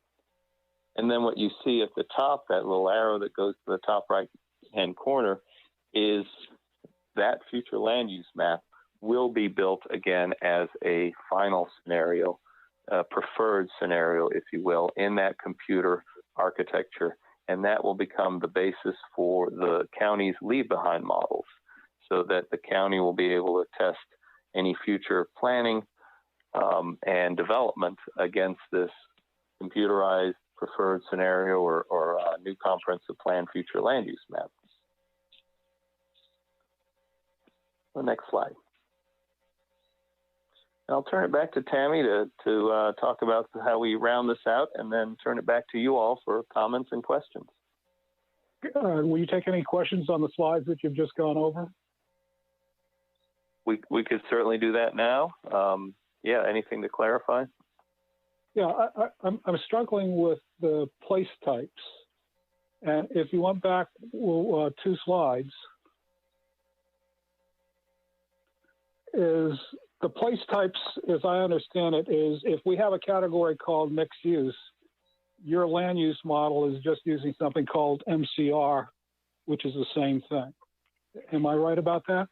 And then what you see at the top, that little arrow that goes to the top right-hand corner, is that future land use map will be built again as a final scenario preferred scenario, if you will, in that computer architecture. And that will become the basis for the county's leave-behind models, so that the county will be able to test any future planning and development against this computerized preferred scenario or new comprehensive plan future land use map. The next slide. I'll turn it back to Tammy to talk about how we round this out, and then turn it back to you all for comments and questions. Will you take any questions on the slides that you've just gone over? We could certainly do that now. Yeah, anything to clarify? Yeah, I'm struggling with the place types. And if you went back 2 slides, is the place types, as I understand it, is if we have a category called mixed use, your land use model is just using something called MCR, which is the same thing. Am I right about that?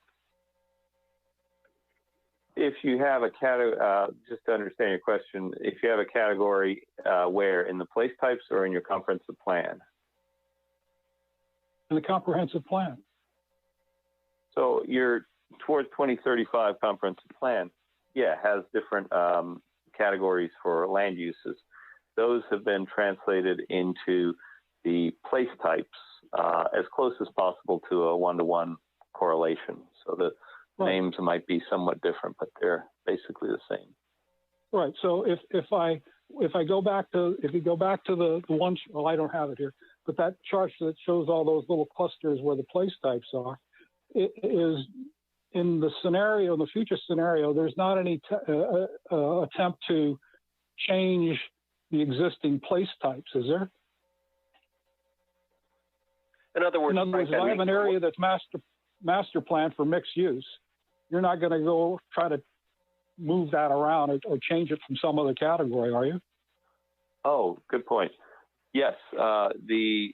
If you have a category, just to understand your question, if you have a category where, in the place types or in your comprehensive plan? In the comprehensive plan. So your towards 2035 comprehensive plan, yeah, has different categories for land uses. Those have been translated into the place types as close as possible to a one-to-one correlation. So the names might be somewhat different, but they're basically the same. Right. So if you go back to the one, well, I don't have it here, but that chart that shows all those little clusters where the place types are, it is in the scenario, the future scenario, there's not any attempt to change the existing place types, is there? In other words, if I have an area that's master plan for mixed use, you're not going to go try to move that around or change it from some other category, are you? Oh, good point. Yes, the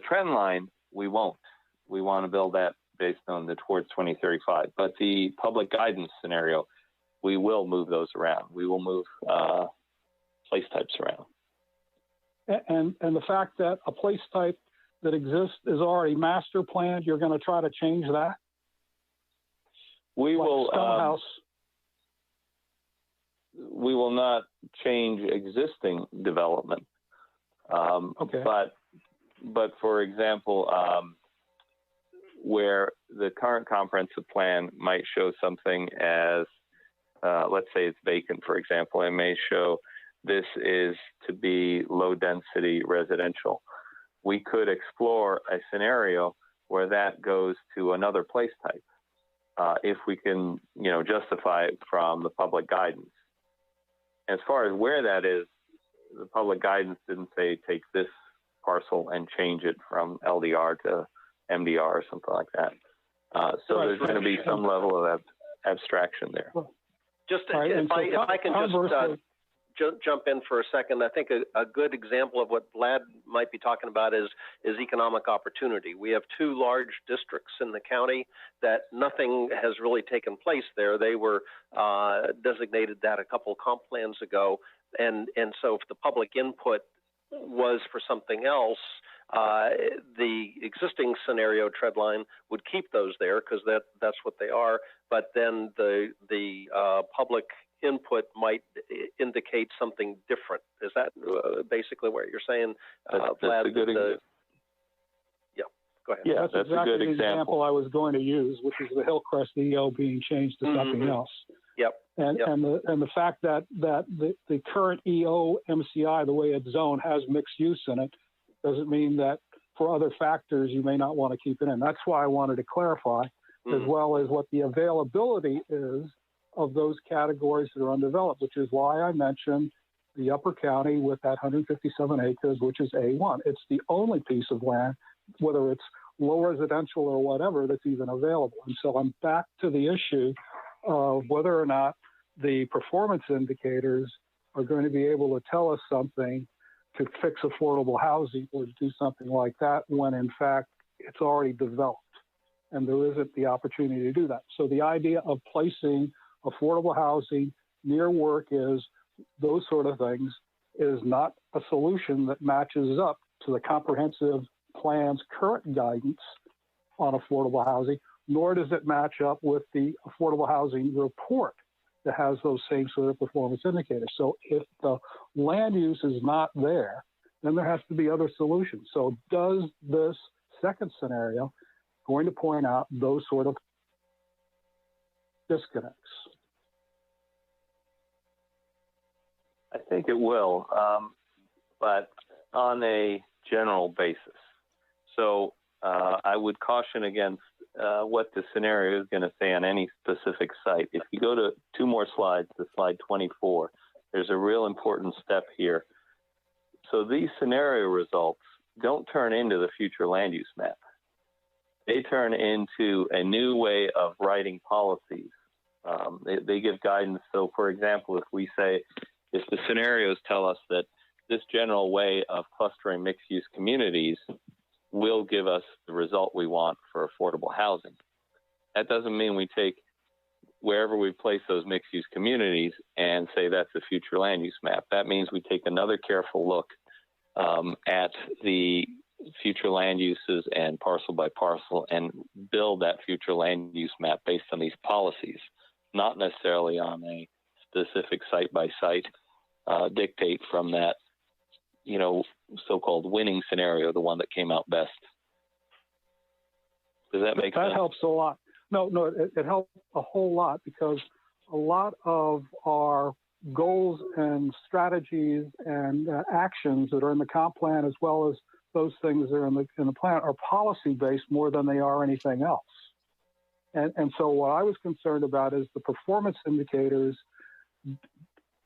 trend line, we won't. We want to build that based on the towards 2035. But the public guidance scenario, we will move those around. We will move place types around. And the fact that a place type that exists is already master planned, you're going to try to change that? We like will. We will not change existing development. Okay. But for example, where the current comprehensive plan might show something as, let's say it's vacant, for example, it may show this is to be low density residential. We could explore a scenario where that goes to another place type, if we can, justify it from the public guidance. As far as where that is, the public guidance didn't say take this parcel and change it from LDR to MDR or something like that. So there's going to be some level of abstraction there. Just if I can just jump in for a second, I think a good example of what Vlad might be talking about is economic opportunity. We have 2 large districts in the county that nothing has really taken place there. They were designated that a couple comp plans ago, and so if the public input was for something else, the existing scenario tread line would keep those there because that's what they are. But then the public input might indicate something different. Is that basically what you're saying, Vlad? That's a good example. Yeah, go ahead. Yeah, that's exactly a good the example I was going to use, which is the Hillcrest EO being changed to something else. Yep. And the fact that the current EO MCI, the way it's zoned, has mixed use in it, doesn't mean that for other factors you may not want to keep it in. That's why I wanted to clarify, as well as what the availability is of those categories that are undeveloped, which is why I mentioned the Upper County with that 157 acres, which is A1. It's the only piece of land, whether it's low residential or whatever, that's even available. And so I'm back to the issue of whether or not the performance indicators are going to be able to tell us something to fix affordable housing or to do something like that when in fact it's already developed and there isn't the opportunity to do that. So the idea of placing affordable housing near work is those sort of things is not a solution that matches up to the comprehensive plan's current guidance on affordable housing, nor does it match up with the affordable housing report that has those same sort of performance indicators. So if the land use is not there, then there has to be other solutions. So does this second scenario going to point out those sort of disconnects? I think it will, but on a general basis. So I would caution against what the scenario is going to say on any specific site. If you go to 2 more slides, to slide 24, there's a real important step here. So these scenario results don't turn into the future land use map. They turn into a new way of writing policies. They give guidance. So, for example, if we say, if the scenarios tell us that this general way of clustering mixed-use communities will give us the result we want for affordable housing, that doesn't mean we take wherever we place those mixed-use communities and say that's the future land use map. That means we take another careful look at the future land uses and parcel by parcel and build that future land use map based on these policies, not necessarily on a specific site by site dictate from that, so-called winning scenario, the one that came out best. Does that make sense? That helps a lot. No, it helps a whole lot, because a lot of our goals and strategies and actions that are in the comp plan, as well as those things that are in the plan, are policy based more than they are anything else. And so what I was concerned about is the performance indicators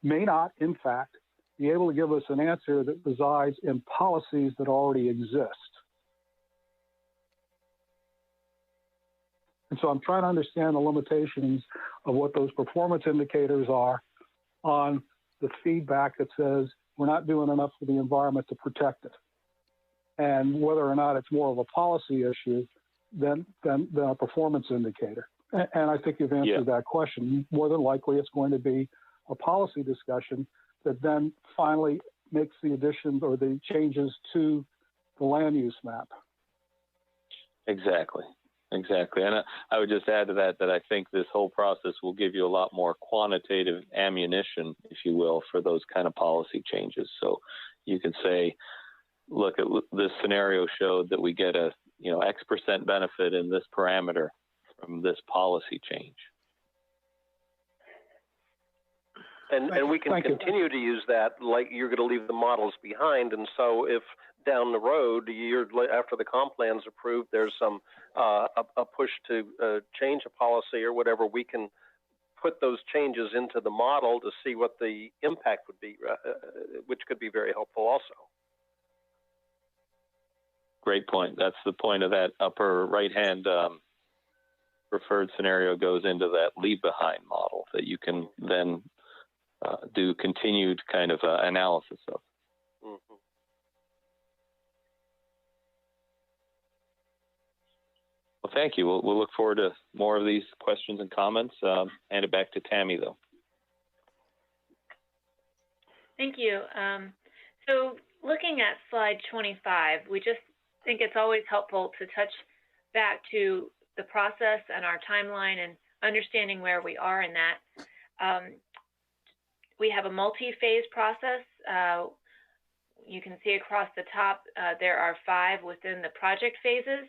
may not, in fact, be able to give us an answer that resides in policies that already exist. And so I'm trying to understand the limitations of what those performance indicators are on the feedback that says we're not doing enough for the environment to protect it, and whether or not it's more of a policy issue than a performance indicator. And I think you've answered that question. More than likely, it's going to be a policy discussion that then finally makes the additions or the changes to the land use map. Exactly. And I would just add to that I think this whole process will give you a lot more quantitative ammunition, if you will, for those kind of policy changes. So you can say, look, this scenario showed that we get a X% benefit in this parameter from this policy change. And we can continue to use that, like you're going to leave the models behind. And so if down the road, a year after the comp plan's approved, there's some a push to change a policy or whatever, we can put those changes into the model to see what the impact would be, which could be very helpful also. Great point. That's the point of that upper right-hand preferred scenario, goes into that leave behind model that you can then do continued kind of analysis of. Mm-hmm. Well, thank you. We'll look forward to more of these questions and comments. Hand it back to Tammy, though. Thank you. So looking at slide 25, we just think it's always helpful to touch back to the process and our timeline and understanding where we are in that. We have a multi-phase process. You can see across the top, there are 5 within the project phases,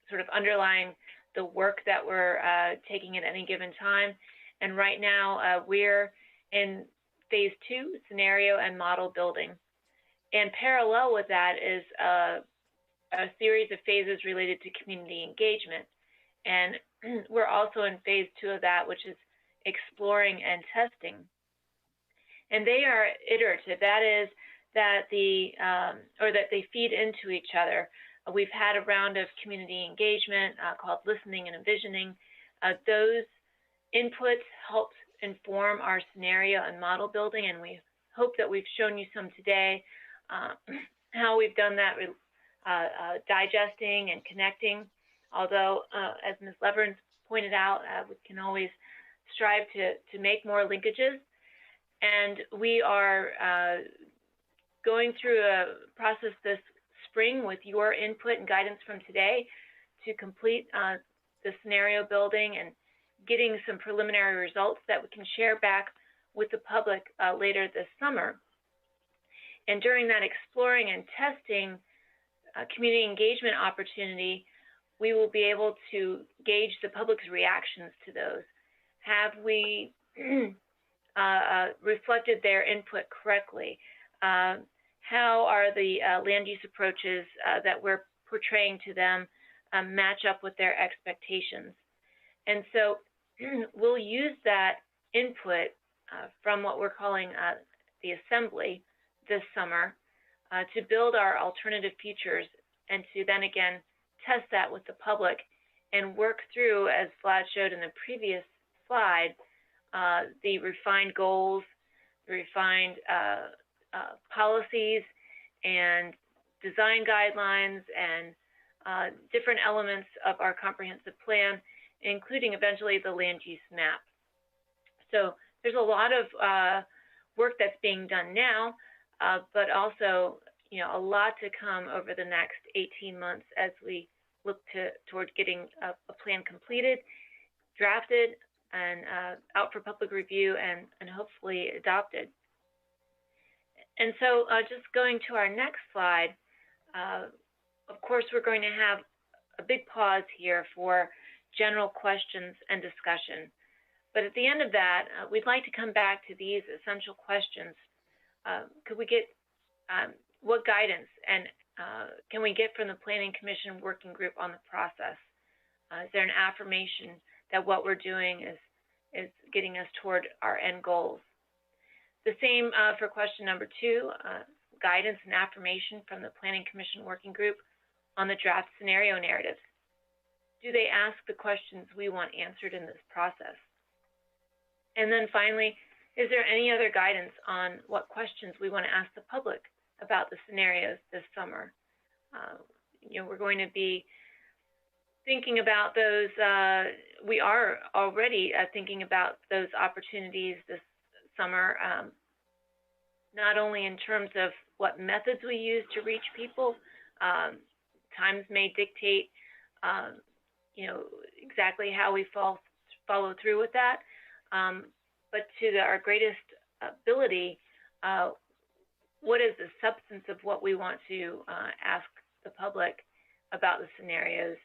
sort of underlying the work that we're taking at any given time. And right now, we're in phase 2, scenario and model building. And parallel with that is a series of phases related to community engagement. And we're also in phase 2 of that, which is exploring and testing. And they are iterative. That is that they feed into each other. We've had a round of community engagement called Listening and Envisioning. Those inputs helped inform our scenario and model building, and we hope that we've shown you some today, how we've done that, digesting and connecting. Although, as Ms. Leverins pointed out, we can always strive to make more linkages. And we are going through a process this spring with your input and guidance from today to complete the scenario building and getting some preliminary results that we can share back with the public later this summer. And during that exploring and testing community engagement opportunity, we will be able to gauge the public's reactions to those. Have we reflected their input correctly? How are the land use approaches that we're portraying to them match up with their expectations? And so we'll use that input from what we're calling the assembly this summer to build our alternative futures and to then again test that with the public and work through, as Vlad showed in the previous slide, the refined goals, the refined policies and design guidelines and different elements of our comprehensive plan, including eventually the land use map. So there's a lot of work that's being done now, but also, a lot to come over the next 18 months as we look toward getting a plan completed, drafted, and out for public review and hopefully adopted. And so just going to our next slide, of course, we're going to have a big pause here for general questions and discussion. But at the end of that, we'd like to come back to these essential questions. Could we get, what guidance and can we get from the Planning Commission Working Group on the process? Is there an affirmation that what we're doing is getting us toward our end goals? The same for question number 2, guidance and affirmation from the Planning Commission Working Group on the draft scenario narratives. Do they ask the questions we want answered in this process? And then finally, is there any other guidance on what questions we want to ask the public about the scenarios this summer? We're going to be thinking about those, we are already thinking about those opportunities this summer, not only in terms of what methods we use to reach people. Times may dictate, exactly how we follow through with that. But to our greatest ability, what is the substance of what we want to ask the public about the scenarios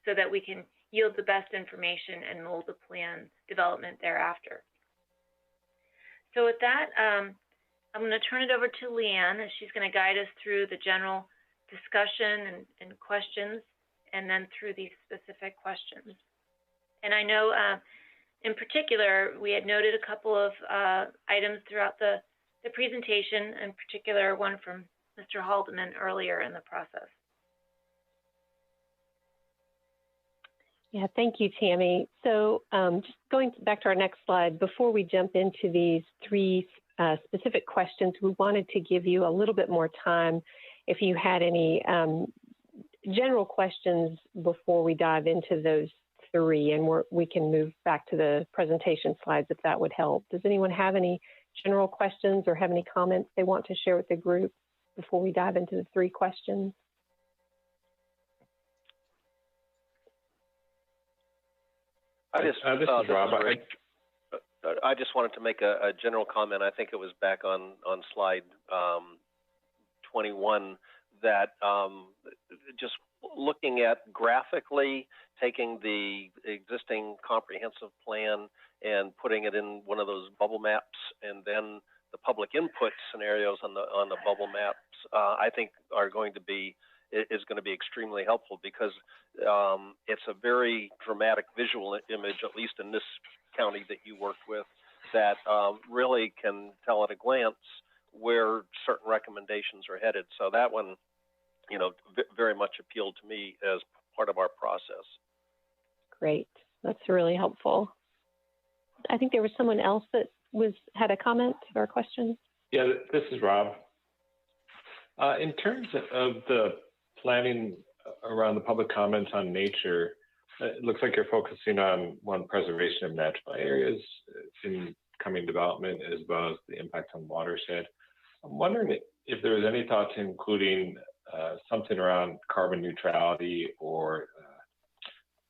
so that we can yield the best information and mold the plan development thereafter. So with that, I'm going to turn it over to Leanne, and she's going to guide us through the general discussion and questions, and then through these specific questions. And I know in particular, we had noted a couple of items throughout the presentation, in particular one from Mr. Haldeman earlier in the process. Yeah, thank you, Tammy. So just going back to our next slide, before we jump into these 3 specific questions, we wanted to give you a little bit more time if you had any general questions before we dive into those 3, and we can move back to the presentation slides if that would help. Does anyone have any general questions or have any comments they want to share with the group before we dive into the 3 questions? This is Rob. I just wanted to make a general comment. I think it was back on slide 21 that just looking at graphically taking the existing comprehensive plan and putting it in one of those bubble maps, and then the public input scenarios on the bubble maps, I think is going to be extremely helpful, because it's a very dramatic visual image, at least in this county that you worked with, that really can tell at a glance where certain recommendations are headed. So that one, very much appealed to me as part of our process. Great, that's really helpful. I think there was someone else that had a comment or a question. Yeah, this is Rob. In terms of the planning around the public comments on nature, it looks like you're focusing on preservation of natural areas in upcoming development as well as the impact on watershed. I'm wondering if there was any thought to including something around carbon neutrality or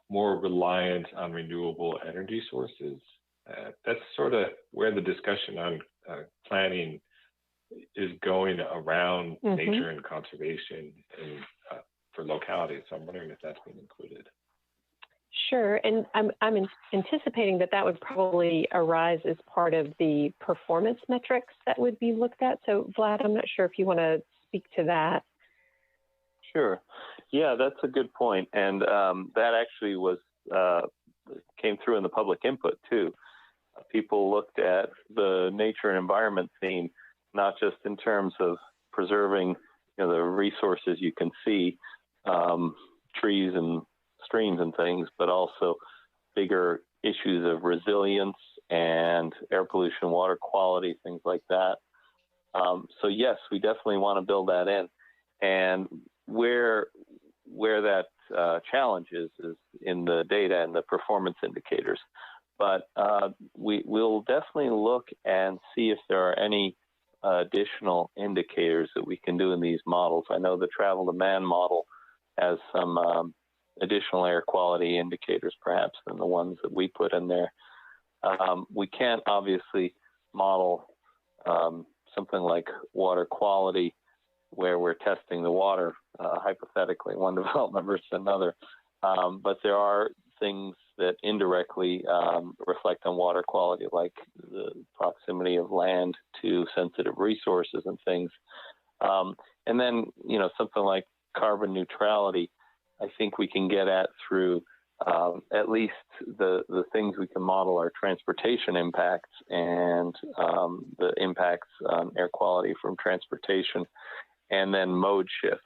more reliance on renewable energy sources. That's sort of where the discussion on planning is going around nature and conservation and for localities. So I'm wondering if that's been included. Sure, and I'm anticipating that would probably arise as part of the performance metrics that would be looked at. So Vlad, I'm not sure if you want to speak to that. Sure. Yeah, that's a good point. And that actually was came through in the public input too. People looked at the nature and environment theme, not just in terms of preserving the resources you can see, trees and streams and things, but also bigger issues of resilience and air pollution, water quality, things like that. So yes, we definitely want to build that in. And where that challenge is in the data and the performance indicators. But we'll definitely look and see if there are any additional indicators that we can do in these models. I know the travel demand model has some additional air quality indicators perhaps than the ones that we put in there. We can't obviously model something like water quality where we're testing the water hypothetically, one development versus another. But there are things that indirectly reflect on water quality, like the proximity of land to sensitive resources and things. And then, something like carbon neutrality, I think we can get at through at least the things we can model are transportation impacts and the impacts on air quality from transportation, and then mode shift,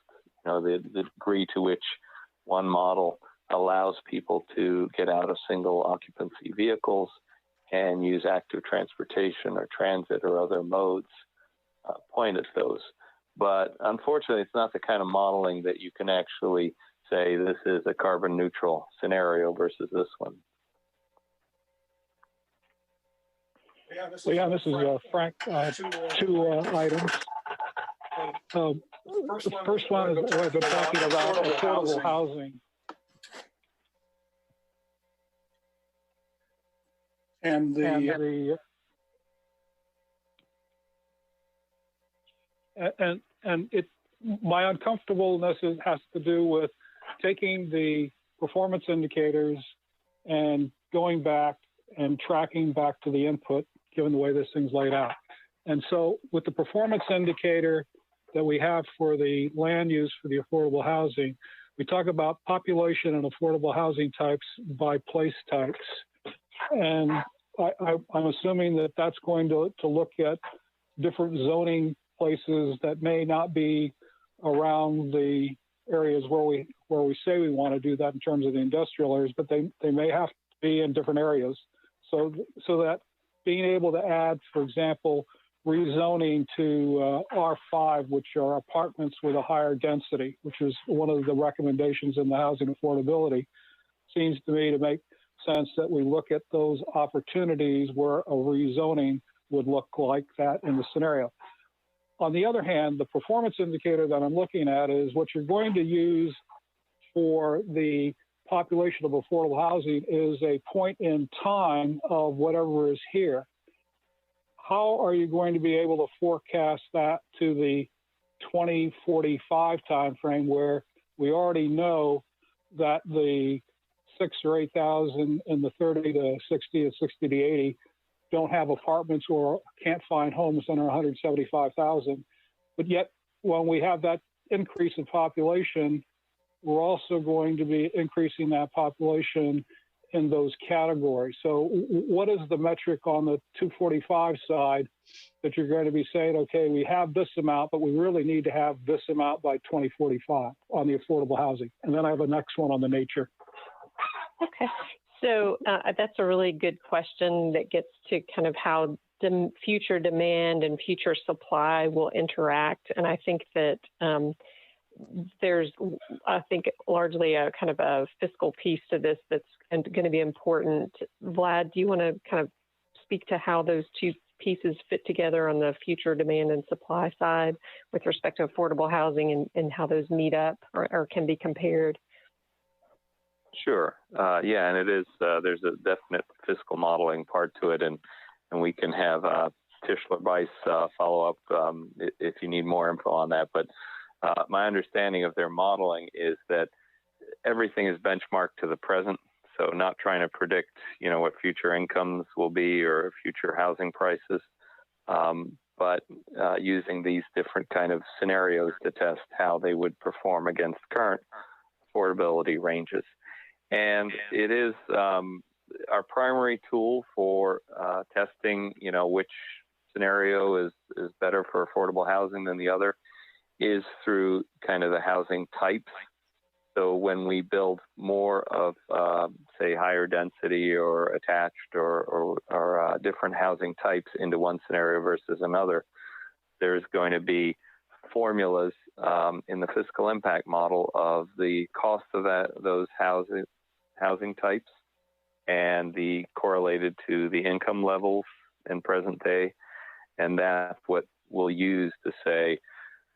the degree to which one model allows people to get out of single occupancy vehicles and use active transportation or transit or other modes, point at those. But unfortunately, it's not the kind of modeling that you can actually say this is a carbon neutral scenario versus this one. Yeah, this is Frank. Two items. The first one is we've been talking about affordable housing. And my uncomfortableness has to do with taking the performance indicators and going back and tracking back to the input, given the way this thing's laid out. And so with the performance indicator that we have for the land use for the affordable housing, we talk about population and affordable housing types by place types. And I'm assuming that that's going to look at different zoning places that may not be around the areas where we say we want to do that in terms of the industrial areas, but they may have to be in different areas. So that being able to add, for example, rezoning to R5, which are apartments with a higher density, which is one of the recommendations in the housing affordability, seems to me to make sense that we look at those opportunities where a rezoning would look like that in the scenario. On the other hand, the performance indicator that I'm looking at is what you're going to use for the population of affordable housing is a point in time of whatever is here. How are you going to be able to forecast that to the 2045 timeframe, where we already know that the 6,000 or 8,000 in the 30 to 60 and 60 to 80 don't have apartments or can't find homes under 175,000. But yet, when we have that increase in population, we're also going to be increasing that population in those categories. So what is the metric on the 245 side that you're going to be saying, okay, we have this amount, but we really need to have this amount by 2045 on the affordable housing? And then I have a next one on the nature. Okay, so that's a really good question that gets to kind of how the future demand and future supply will interact. And I think that there's, I think, largely a kind of a fiscal piece to this that's going to be important. Vlad, do you want to kind of speak to how those two pieces fit together on the future demand and supply side with respect to affordable housing and how those meet up or can be compared? Sure. Yeah, and it is, there's a definite fiscal modeling part to it, and we can have Tischler Weiss follow up if you need more info on that. But my understanding of their modeling is that everything is benchmarked to the present, so not trying to predict, what future incomes will be or future housing prices, but using these different kind of scenarios to test how they would perform against current affordability ranges. And it is our primary tool for testing, which scenario is better for affordable housing than the other, is through kind of the housing types. So when we build more of, say, higher density or attached or different housing types into one scenario versus another, there's going to be formulas in the fiscal impact model of the cost of those housing types and the correlated to the income levels in present day. And that's what we'll use to say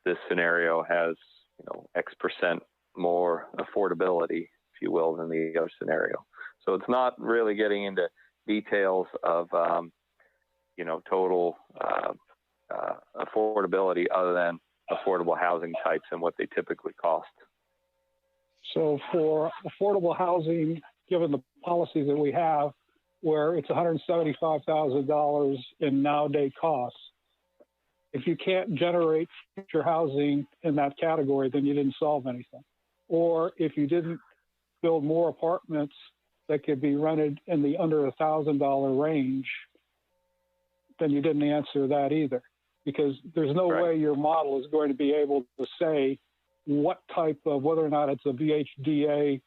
this scenario has, X percent more affordability, if you will, than the other scenario. So it's not really getting into details of, total affordability other than affordable housing types and what they typically cost. So for affordable housing, given the policy that we have, where it's $175,000 in nowadays costs, if you can't generate future housing in that category, then you didn't solve anything. Or if you didn't build more apartments that could be rented in the under $1,000 range, then you didn't answer that either, because there's no way your model is going to be able to say what type of, whether or not it's a VHDA,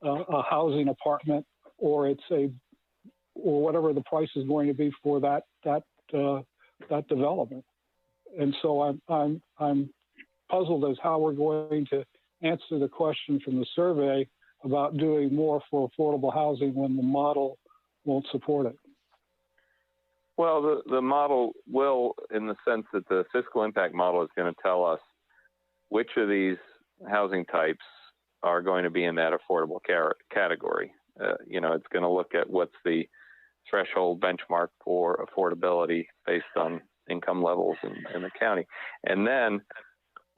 a housing apartment, or it's or whatever the price is going to be for that development. And so I'm puzzled as how we're going to answer the question from the survey about doing more for affordable housing when the model won't support it. Well, the model will, in the sense that the fiscal impact model is going to tell us which of these housing types are going to be in that affordable category. It's going to look at what's the threshold benchmark for affordability based on income levels in the county. And then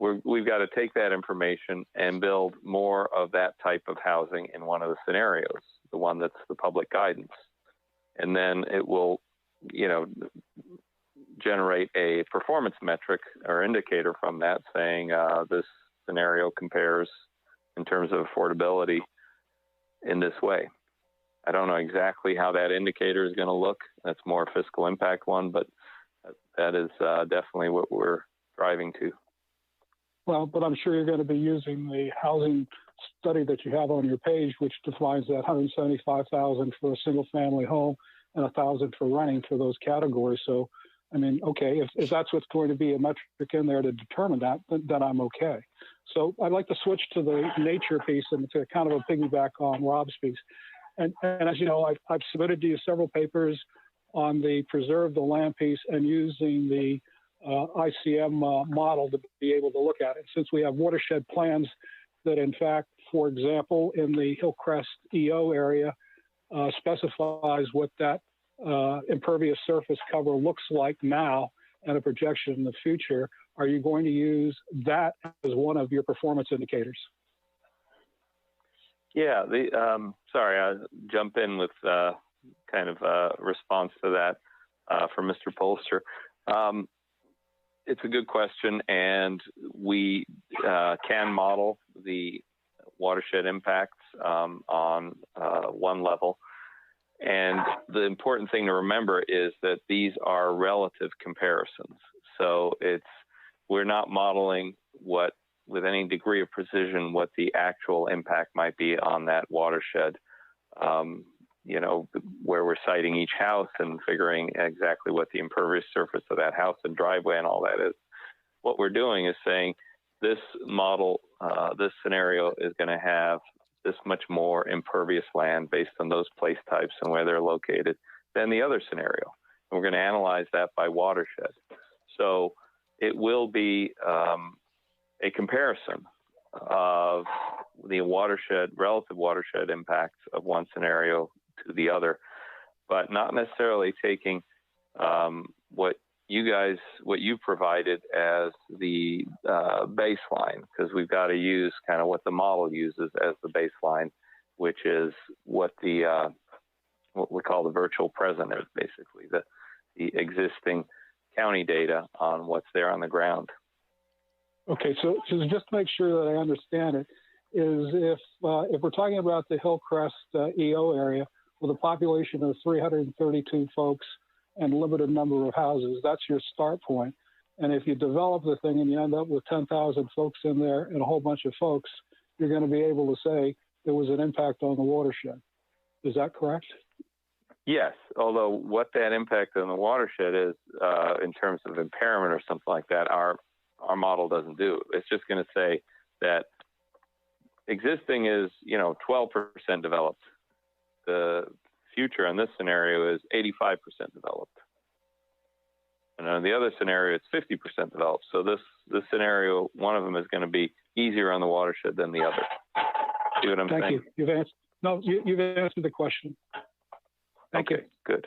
we've got to take that information and build more of that type of housing in one of the scenarios, the one that's the public guidance. And then it will, generate a performance metric or indicator from that saying this scenario compares in terms of affordability in this way. I don't know exactly how that indicator is going to look. That's more a fiscal impact one, but that is definitely what we're driving to. Well, but I'm sure you're going to be using the housing study that you have on your page, which defines that $175,000 for a single family home and $1,000 for renting for those categories. So, I mean, okay, if that's what's going to be a metric in there to determine that, then I'm okay. So I'd like to switch to the nature piece and to kind of a piggyback on Rob's piece. And as you know, I've submitted to you several papers on the preserve the land piece and using the ICM model to be able to look at it. Since we have watershed plans that, in fact, for example, in the Hillcrest EO area, specifies what that impervious surface cover looks like now and a projection in the future, are you going to use that as one of your performance indicators? Yeah, sorry, I'll jump in with kind of a response to that from Mr. Polster. It's a good question, and we can model the watershed impacts on one level. And the important thing to remember is that these are relative comparisons. So we're not modeling with any degree of precision what the actual impact might be on that watershed, where we're citing each house and figuring exactly what the impervious surface of that house and driveway and all that is. What we're doing is saying this model, this scenario is going to have this much more impervious land based on those place types and where they're located than the other scenario. We're going to analyze that by watershed. So it will be a comparison of the relative watershed impacts of one scenario to the other, but not necessarily taking what you provided as the baseline, because we've got to use kind of what the model uses as the baseline, which is what we call the virtual present is, basically the existing county data on what's there on the ground. Okay, so just to make sure that I understand it, is if we're talking about the Hillcrest EO area with a population of 332 folks and limited number of houses, that's your start point. And if you develop the thing and you end up with 10,000 folks in there and a whole bunch of folks, you're going to be able to say there was an impact on the watershed. Is that correct? Yes, although what that impact on the watershed is in terms of impairment or something like that, our model doesn't do. It's just going to say that existing is, 12% developed. The future in this scenario is 85% developed. And in the other scenario, it's 50% developed. So this scenario, one of them is going to be easier on the watershed than the other. See what I'm saying? Thank you. You've answered the question. Thank you. Good.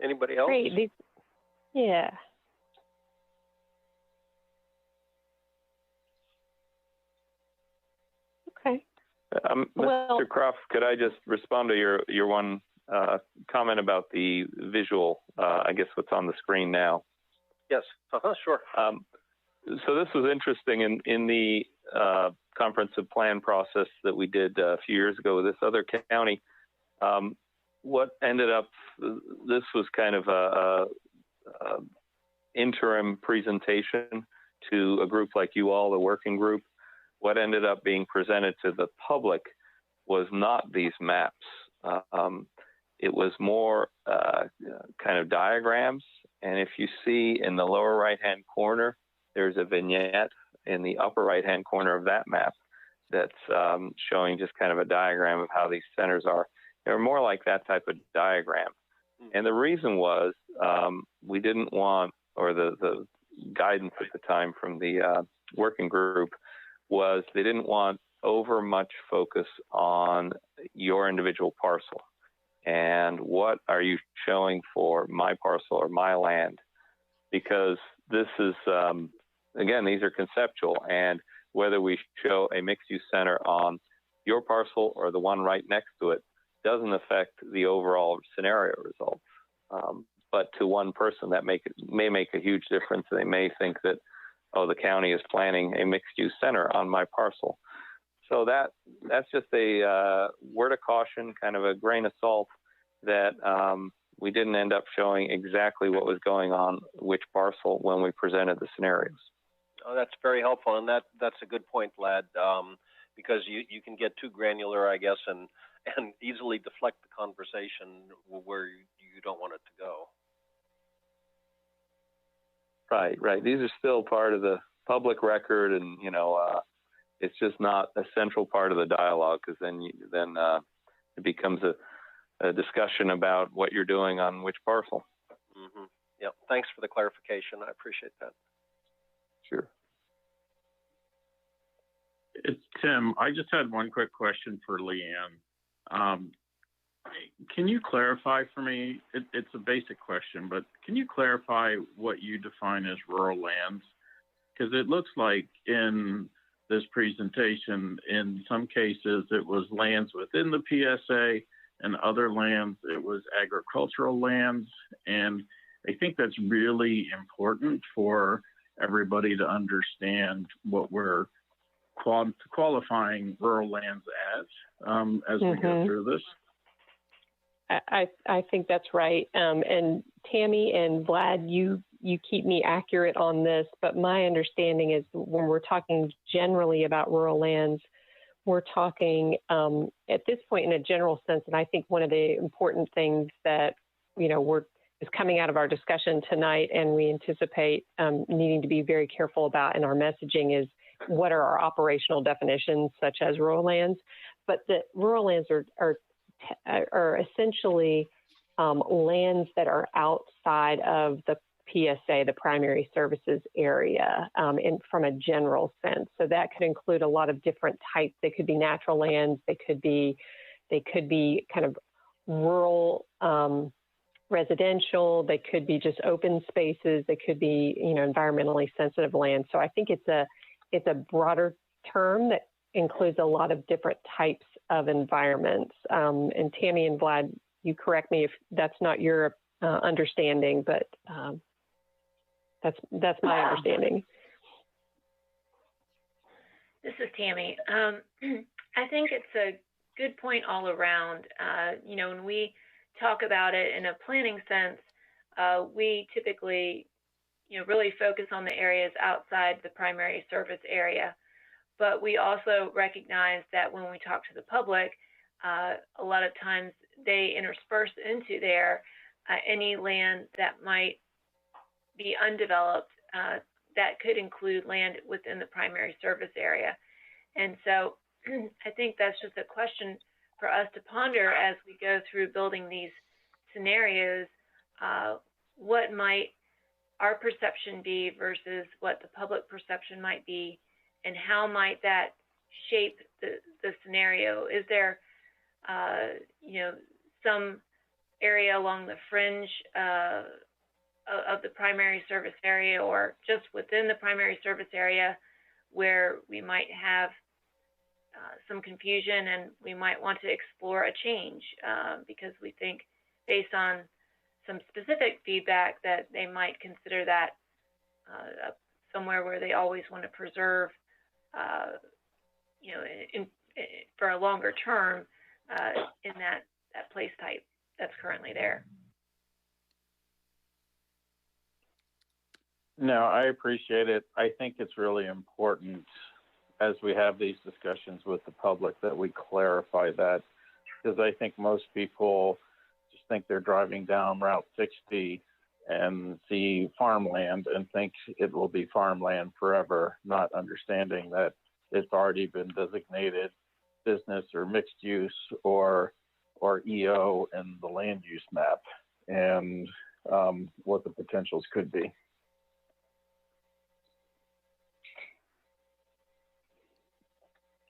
Anybody else? Great. Yeah. Okay. Mr. Croft, could I just respond to your one comment about the visual, I guess what's on the screen now? Yes. Sure. So this was interesting in the comprehensive plan process that we did a few years ago with this other county. What ended up, this was kind of a interim presentation to a group like you all, the working group. What ended up being presented to the public was not these maps. It was more kind of diagrams. And if you see in the lower right-hand corner, there's a vignette in the upper right-hand corner of that map that's showing just kind of a diagram of how these centers are. They're more like that type of diagram. And the reason was we didn't want, or the guidance at the time from the working group was they didn't want over much focus on your individual parcel. And what are you showing for my parcel or my land? Because this is, again, these are conceptual, and whether we show a mixed-use center on your parcel or the one right next to it doesn't affect the overall scenario results. But to one person, that may make a huge difference. They may think that, oh, the county is planning a mixed-use center on my parcel. So that's just a word of caution, kind of a grain of salt, that we didn't end up showing exactly what was going on which parcel when we presented the scenarios. Oh, that's very helpful, and that's a good point, Vlad, because you can get too granular, I guess, and easily deflect the conversation where you don't want it to go. Right. These are still part of the public record, and it's just not a central part of the dialogue, because then it becomes a discussion about what you're doing on which parcel. Mm-hmm. Yeah. Thanks for the clarification. I appreciate that. Sure. It's Tim. I just had one quick question for Leanne. Can you clarify for me, it's a basic question, but can you clarify what you define as rural lands? Because it looks like in this presentation, in some cases, it was lands within the PSA, and other lands, it was agricultural lands. And I think that's really important for everybody to understand what we're qualifying rural lands as we go through this. I think that's right. And Tammy and Vlad, you keep me accurate on this, but my understanding is when we're talking generally about rural lands, we're talking at this point in a general sense, and I think one of the important things that, is coming out of our discussion tonight and we anticipate needing to be very careful about in our messaging is what are our operational definitions, such as rural lands. But the rural lands are essentially lands that are outside of the PSA, the primary services area, from a general sense. So that could include a lot of different types. They could be natural lands. They could be kind of rural, residential. They could be just open spaces. They could be, environmentally sensitive land. So I think it's a broader term that includes a lot of different types of environments. And Tammy and Vlad, you correct me if that's not your understanding, but that's my understanding. This is Tammy. I think it's a good point all around. When we talk about it in a planning sense, we typically, really focus on the areas outside the primary service area. But we also recognize that when we talk to the public, a lot of times they intersperse into there any land that might be undeveloped that could include land within the primary service area. And so I think that's just a question for us to ponder as we go through building these scenarios. What might our perception be versus what the public perception might be, and how might that shape the scenario? Is there, some area along the fringe of the primary service area, or just within the primary service area, where we might have some confusion and we might want to explore a change because we think, based on some specific feedback, that they might consider that somewhere where they always want to preserve, for a longer term in that place type that's currently there. No, I appreciate it. I think it's really important as we have these discussions with the public that we clarify that, because I think most people just think they're driving down Route 60 and see farmland and think it will be farmland forever, not understanding that it's already been designated business or mixed use or EO in the land use map, and what the potentials could be.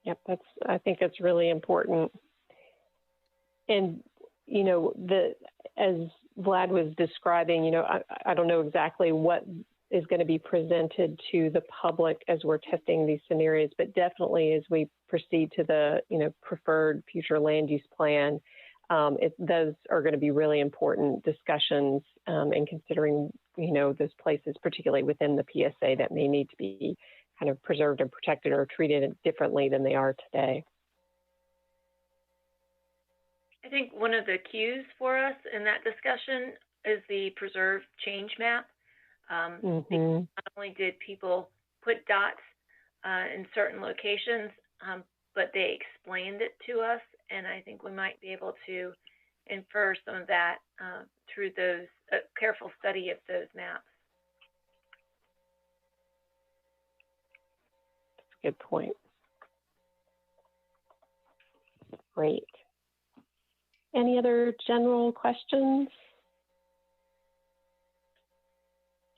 Yep, I think it's really important. And, as Vlad was describing, I don't know exactly what is going to be presented to the public as we're testing these scenarios, but definitely as we proceed to the, preferred future land use plan, those are going to be really important discussions in considering, those places, particularly within the PSA, that may need to be kind of preserved and protected or treated differently than they are today. I think one of the cues for us in that discussion is the preserved change map. Not only did people put dots in certain locations, but they explained it to us, and I think we might be able to infer some of that through those careful study of those maps. Good point. Great. Any other general questions?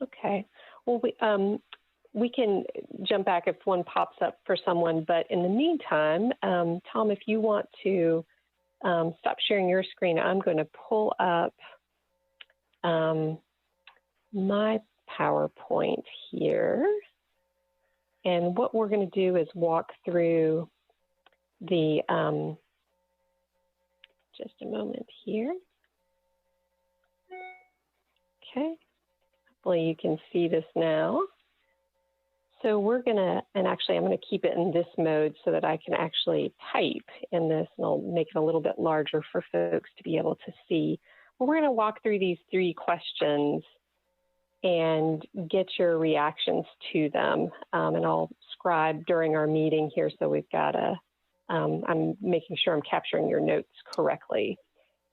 Okay. Well, we can jump back if one pops up for someone, but in the meantime, Tom, if you want to stop sharing your screen, I'm going to pull up my PowerPoint here. And what we're going to do is walk through the, just a moment here. Okay, hopefully you can see this now. So we're going to, and actually I'm going to keep it in this mode so that I can actually type in this, and I'll make it a little bit larger for folks to be able to see. Well, we're going to walk through these 3 questions and get your reactions to them. And I'll scribe during our meeting here, so we've got I'm making sure I'm capturing your notes correctly.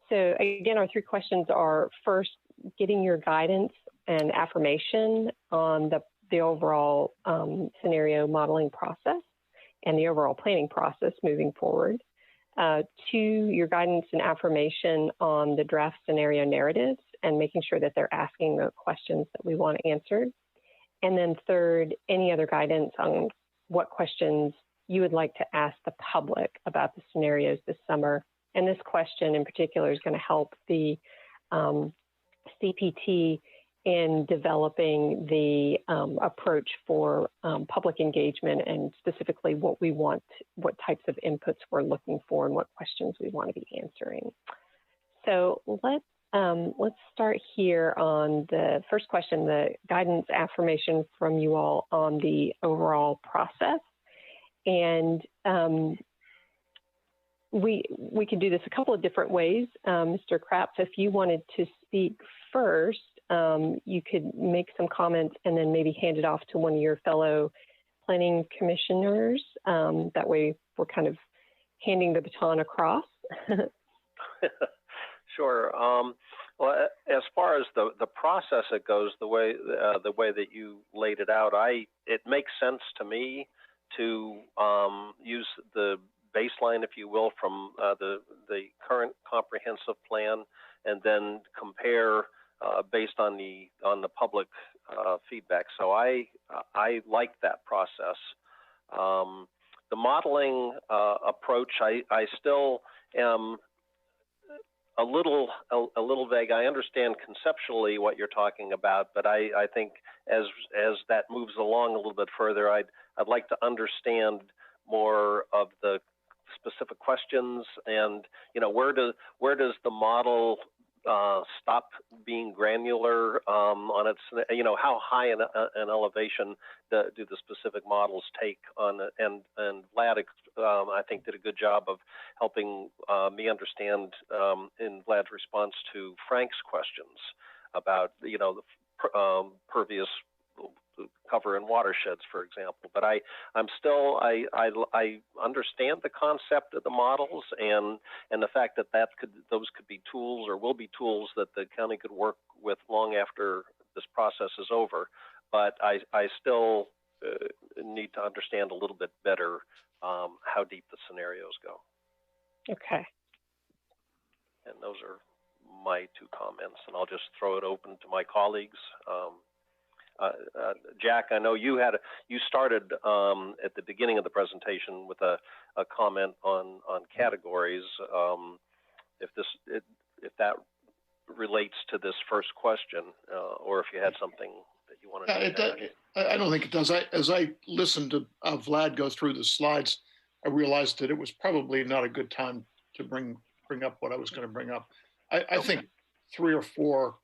So again, our 3 questions are: first, getting your guidance and affirmation on the overall scenario modeling process and the overall planning process moving forward. 2, your guidance and affirmation on the draft scenario narratives and making sure that they're asking the questions that we want answered. And then 3rd, any other guidance on what questions you would like to ask the public about the scenarios this summer. And this question in particular is going to help the CPT in developing the approach for public engagement and specifically what we want, what types of inputs we're looking for and what questions we want to be answering. So let's start here on the first question, the guidance affirmation from you all on the overall process. And we could do this a couple of different ways. Mr. Kraps, if you wanted to speak first, you could make some comments and then maybe hand it off to one of your fellow planning commissioners. That way we're kind of handing the baton across. Sure. Well, as far as the process it goes, the way that you laid it out, it makes sense to me to use the baseline, if you will, from the current comprehensive plan, and then compare based on the public feedback. So I like that process. The modeling approach, I still am a little vague. I understand conceptually what you're talking about, but I think as that moves along a little bit further, I'd like to understand more of the specific questions, and where does the model stop being granular on its, how high an elevation do the specific models take on, and Vlad, I think, did a good job of helping me understand in Vlad's response to Frank's questions about, the pervious cover in watersheds, for example. But I'm still, I understand the concept of the models and the fact that those could be tools or will be tools that the county could work with long after this process is over. But I still need to understand a little bit better how deep the scenarios go. Okay. And those are my 2 comments, and I'll just throw it open to my colleagues. Jack, I know you started at the beginning of the presentation with a comment on categories. If that relates to this first question, or if you had something that you wanted to add. I don't think it does. As I listened to Vlad go through the slides, I realized that it was probably not a good time to bring up what I was going to bring up. I think 3 or 4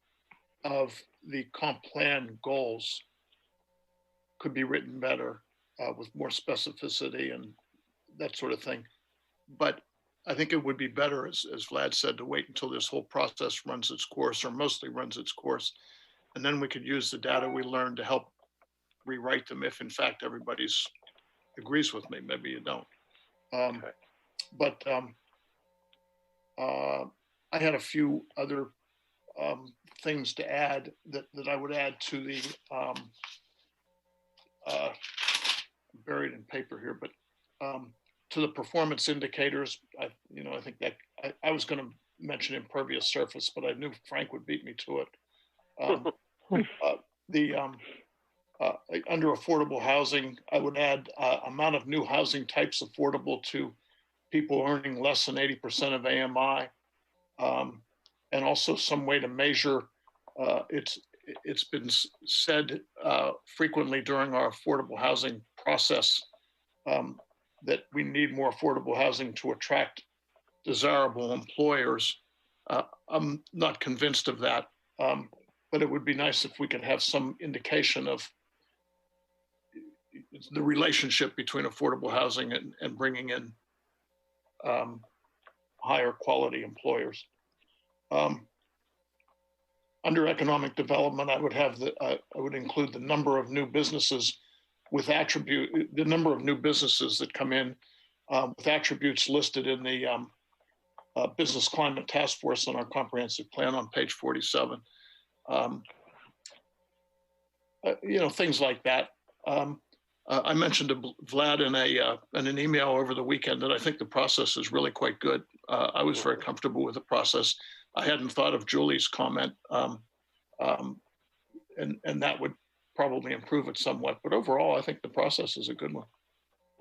of the comp plan goals could be written better with more specificity and that sort of thing. But I think it would be better, as Vlad said, to wait until this whole process runs its course, or mostly runs its course. And then we could use the data we learned to help rewrite them if, in fact, everybody agrees with me. Maybe you don't. Okay. But I had a few other things to add that I would add to the buried in paper here, but to the performance indicators. I think that I was going to mention impervious surface, but I knew Frank would beat me to it. Under affordable housing, I would add amount of new housing types affordable to people earning less than 80% of AMI, and also some way to measure. It's been said frequently during our affordable housing process that we need more affordable housing to attract desirable employers. I'm not convinced of that, but it would be nice if we could have some indication of the relationship between affordable housing and bringing in higher quality employers. Under economic development, I would include the number of new businesses the number of new businesses that come in with attributes listed in the Business Climate Task Force on our comprehensive plan on page 47. Things like that. I mentioned to Vlad in an email over the weekend that I think the process is really quite good. I was very comfortable with the process. I hadn't thought of Julie's comment, and that would probably improve it somewhat. But overall, I think the process is a good one.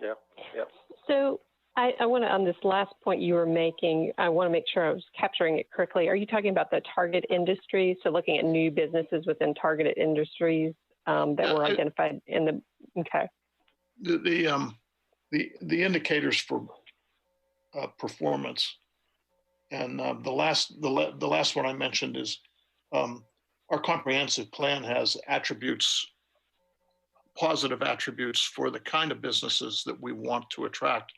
Yeah, yeah. So I want to, on this last point you were making, I want to make sure I was capturing it correctly. Are you talking about the target industries? So looking at new businesses within targeted industries that were identified in the, okay. The indicators for performance, and the last one I mentioned is our comprehensive plan has attributes, positive attributes for the kind of businesses that we want to attract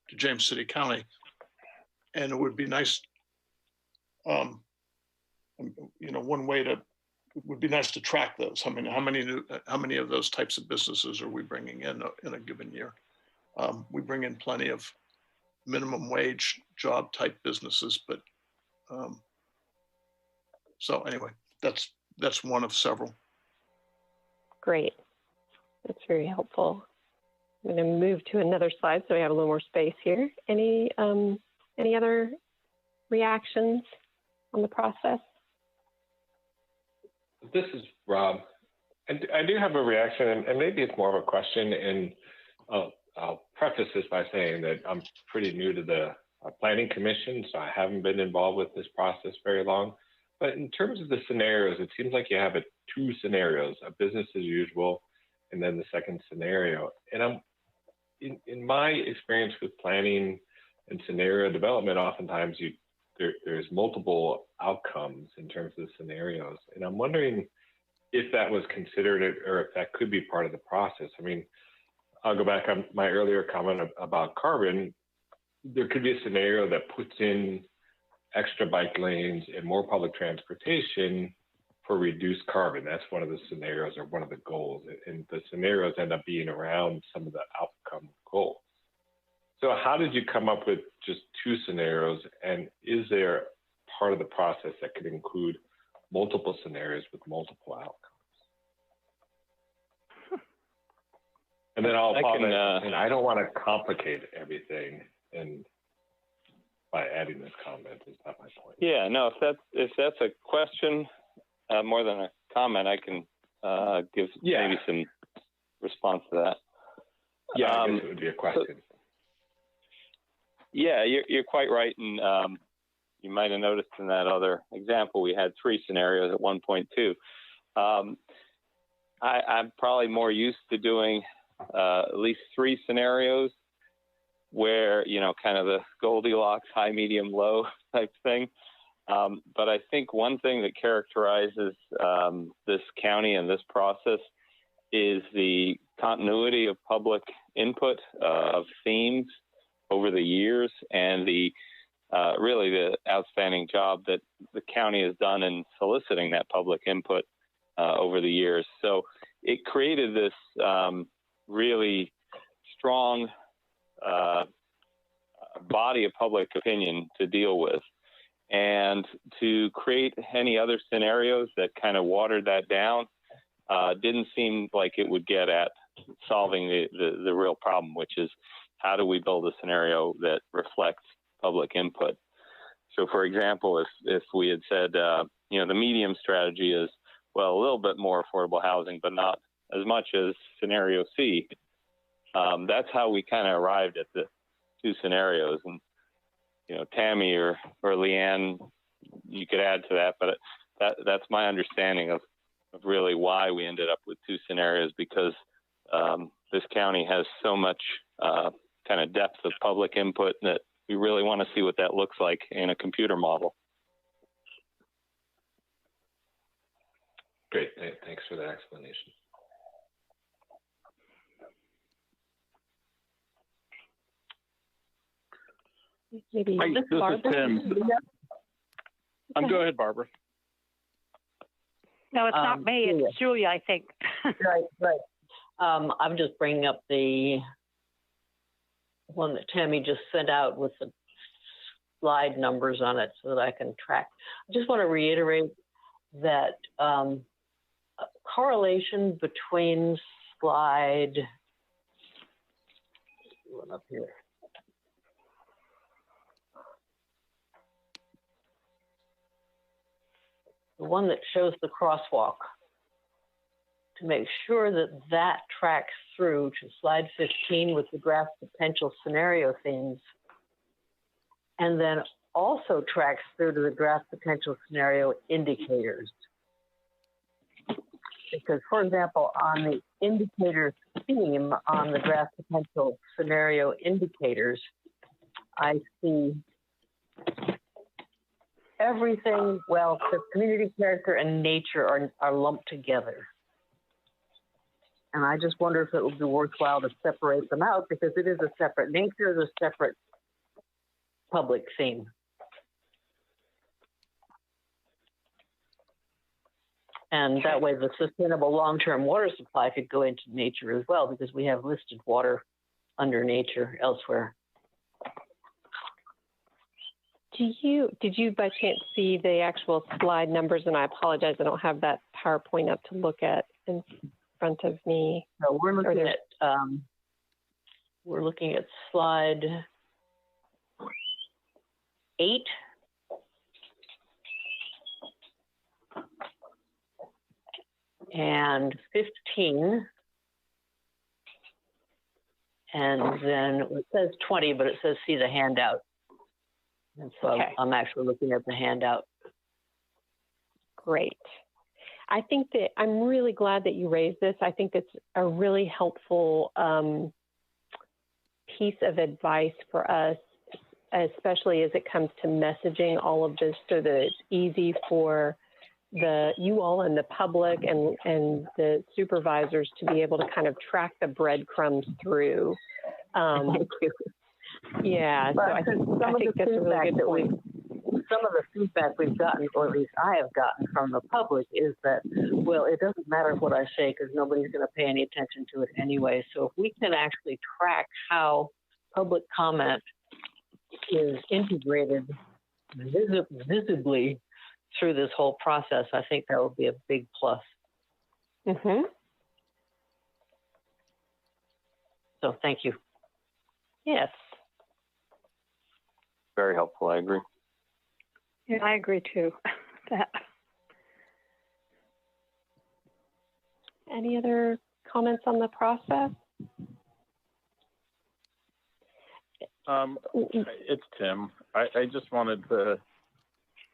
to James City County, and it would be nice. One way to it would be nice to track those. I mean, how many of those types of businesses are we bringing in a given year? We bring in plenty of minimum wage job type businesses, but so anyway, that's one of several. Great, that's very helpful. I'm going to move to another slide so we have a little more space here. Any other reactions on the process? This is Rob. I do have a reaction, and maybe it's more of a question, and I'll preface this by saying that I'm pretty new to the Planning Commission, so I haven't been involved with this process very long. But in terms of the scenarios, it seems like you have two scenarios, a business as usual, and then the second scenario. And I'm in my experience with planning and scenario development, oftentimes there's multiple outcomes in terms of the scenarios. And I'm wondering if that was considered or if that could be part of the process. I mean, I'll go back on my earlier comment about carbon. There could be a scenario that puts in extra bike lanes and more public transportation for reduced carbon. That's one of the scenarios or one of the goals. And the scenarios end up being around some of the outcome goals. So how did you come up with just two scenarios? And is there part of the process that could include multiple scenarios with multiple outcomes? And then I'll pause, and I don't want to complicate everything and by adding this comment is not my point. Yeah, no, if that's a question more than a comment, I can give maybe some response to that. Yeah, I guess it would be a question. So, yeah, you're quite right, and you might have noticed in that other example we had three scenarios at 1.2. I'm probably more used to doing at least three scenarios where, kind of the Goldilocks, high, medium, low type thing. But I think one thing that characterizes this county and this process is the continuity of public input of themes over the years, and the really the outstanding job that the county has done in soliciting that public input over the years. So it created this really strong body of public opinion to deal with. And to create any other scenarios that kind of watered that down didn't seem like it would get at solving the real problem, which is how do we build a scenario that reflects public input? So, for example, if we had said, the medium strategy is, well, a little bit more affordable housing, but not as much as scenario C, that's how we kind of arrived at the two scenarios. And Tammy or Leanne, you could add to that, but that's my understanding of really why we ended up with two scenarios, because this county has so much kind of depth of public input that we really want to see what that looks like in a computer model. Great, thanks for that explanation. Maybe this is Tim. Go ahead, Barbara. No, it's not me. It's Julia, I think. Right. I'm just bringing up the one that Tammy just sent out with the slide numbers on it so that I can track. I just want to reiterate that correlation between slide one up here. The one that shows the crosswalk, to make sure that that tracks through to slide 15 with the graph potential scenario themes, and then also tracks through to the graph potential scenario indicators. Because, for example, on the indicators theme on the graph potential scenario indicators, I see everything, well, the community character and nature are lumped together. And I just wonder if it would be worthwhile to separate them out, because it is a separate nature, it's a separate public theme. And that way the sustainable long-term water supply could go into nature as well, because we have listed water under nature elsewhere. Did you by chance see the actual slide numbers? And I apologize, I don't have that PowerPoint up to look at in front of me. No, we're looking at slide 8. And 15. And then it says 20, but it says see the handout. And so okay. I'm actually looking at the handout. Great. I think that I'm really glad that you raised this. I think it's a really helpful piece of advice for us, especially as it comes to messaging all of this so that it's easy for you all and the public and the supervisors to be able to kind of track the breadcrumbs through. Thank you. Yeah, so I think that's a really good point. Some of the feedback we've gotten, or at least I have gotten from the public, is that, well, it doesn't matter what I say because nobody's going to pay any attention to it anyway. So if we can actually track how public comment is integrated visibly through this whole process, I think that would be a big plus. Mm-hmm. So thank you. Yes. Very helpful, I agree. Yeah, I agree too. Any other comments on the process? It's Tim. I just wanted to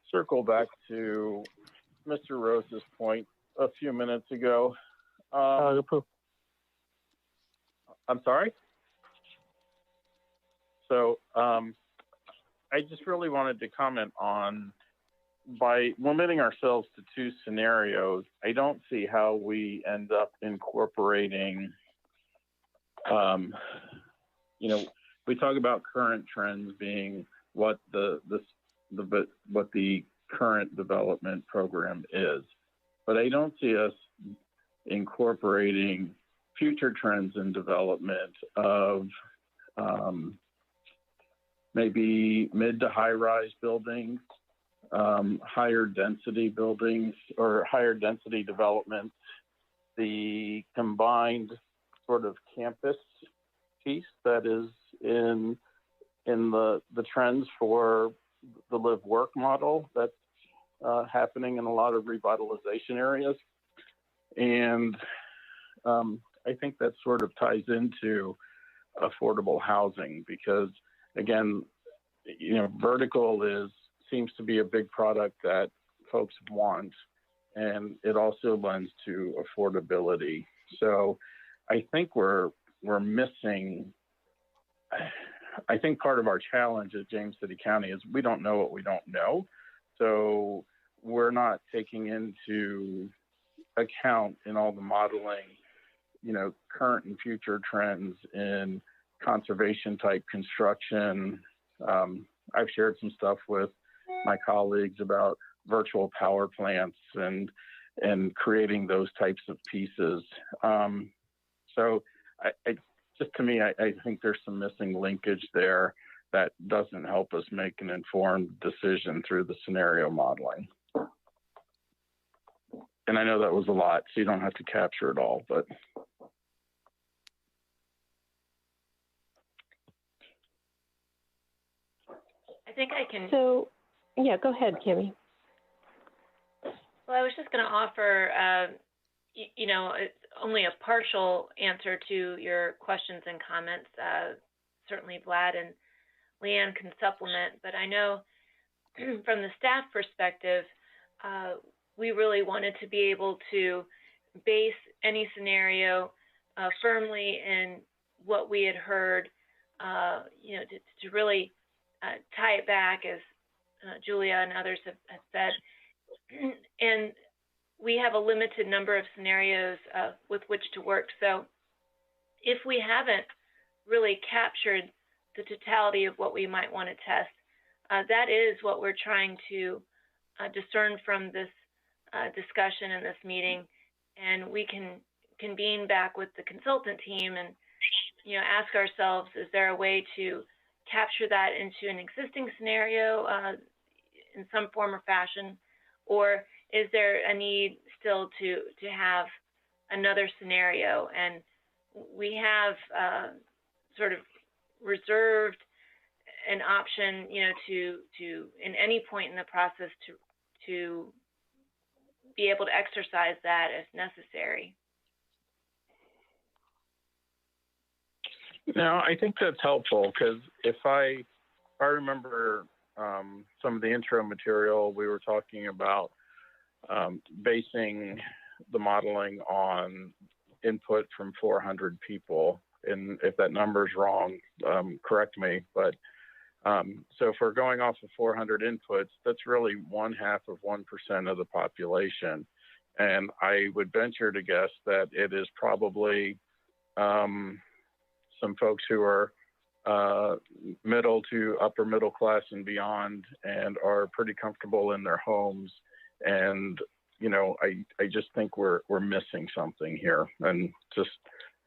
circle back to Mr. Rose's point a few minutes ago. I'm sorry? So I just really wanted to comment on, by limiting ourselves to 2 scenarios, I don't see how we end up incorporating, we talk about current trends being what what the current development program is, but I don't see us incorporating future trends in development of maybe mid to high rise buildings, higher density buildings or higher density developments, the combined sort of campus piece that is in the trends for the live work model that's happening in a lot of revitalization areas. And I think that sort of ties into affordable housing because, again, vertical seems to be a big product that folks want, and it also lends to affordability. So I think we're missing. I think part of our challenge at James City County is we don't know what we don't know. So we're not taking into account in all the modeling, current and future trends in conservation type construction. I've shared some stuff with my colleagues about virtual power plants and creating those types of pieces. So I think there's some missing linkage there that doesn't help us make an informed decision through the scenario modeling. And I know that was a lot, so you don't have to capture it all, but. I think I can. So, yeah, go ahead, Kimmy. Well, I was just going to offer, you know, it's only a partial answer to your questions and comments. Certainly Vlad and Leanne can supplement, but I know from the staff perspective, we really wanted to be able to base any scenario firmly in what we had heard, you know, to really tie it back, as Julia and others have said. And we have a limited number of scenarios with which to work. So if we haven't really captured the totality of what we might want to test, that is what we're trying to discern from this discussion in this meeting. And we can convene back with the consultant team and, you know, ask ourselves, is there a way to capture that into an existing scenario in some form or fashion? Or is there a need still to have another scenario? And we have sort of reserved an option, you know, to in any point in the process to be able to exercise that if necessary. No, I think that's helpful because if I remember some of the intro material, we were talking about basing the modeling on input from 400 people. And if that number's wrong, correct me. But so if we're going off of 400 inputs, that's really 0.5% of the population. And I would venture to guess that it is probably some folks who are middle to upper middle class and beyond, and are pretty comfortable in their homes. And, you know, I just think we're missing something here. And just,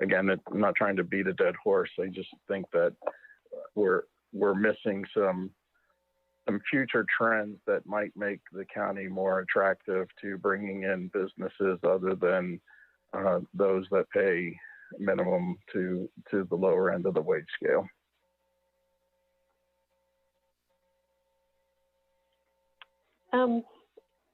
again, I'm not trying to beat a dead horse. I just think that we're missing some future trends that might make the county more attractive to bringing in businesses other than those that pay minimum to the lower end of the wage scale.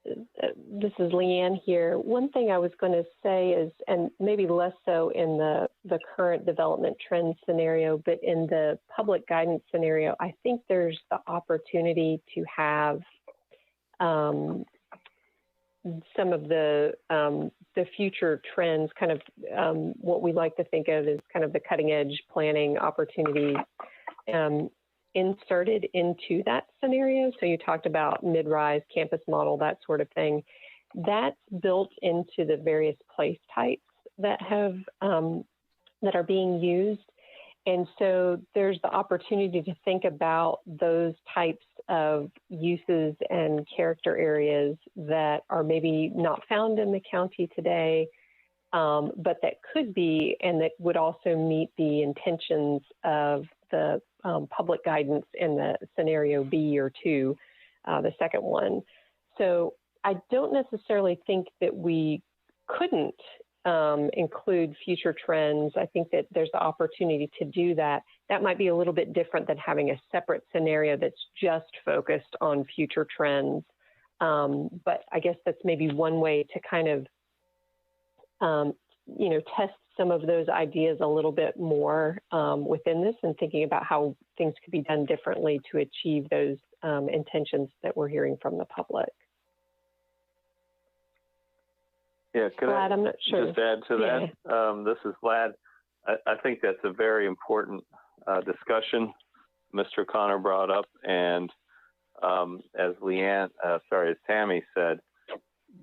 This is Leanne here. One thing I was going to say is, and maybe less so in the current development trend scenario, but in the public guidance scenario, I think there's the opportunity to have some of the future trends, kind of what we like to think of as kind of the cutting edge planning opportunities inserted into that scenario. So you talked about mid-rise campus model, that sort of thing. That's built into the various place types that have that are being used. And so there's the opportunity to think about those types of uses and character areas that are maybe not found in the county today, but that could be, and that would also meet the intentions of the public guidance in the scenario B or 2, the second one. So I don't necessarily think that we couldn't include future trends. I think that there's the opportunity to do that. That might be a little bit different than having a separate scenario that's just focused on future trends. But I guess that's maybe one way to kind of, you know, test some of those ideas a little bit more within this, and thinking about how things could be done differently to achieve those intentions that we're hearing from the public. Yeah, could Vlad, I'm not sure. Just add to that? Yeah. This is Vlad. I think that's a very important discussion Mr. Connor brought up, and as Tammy said,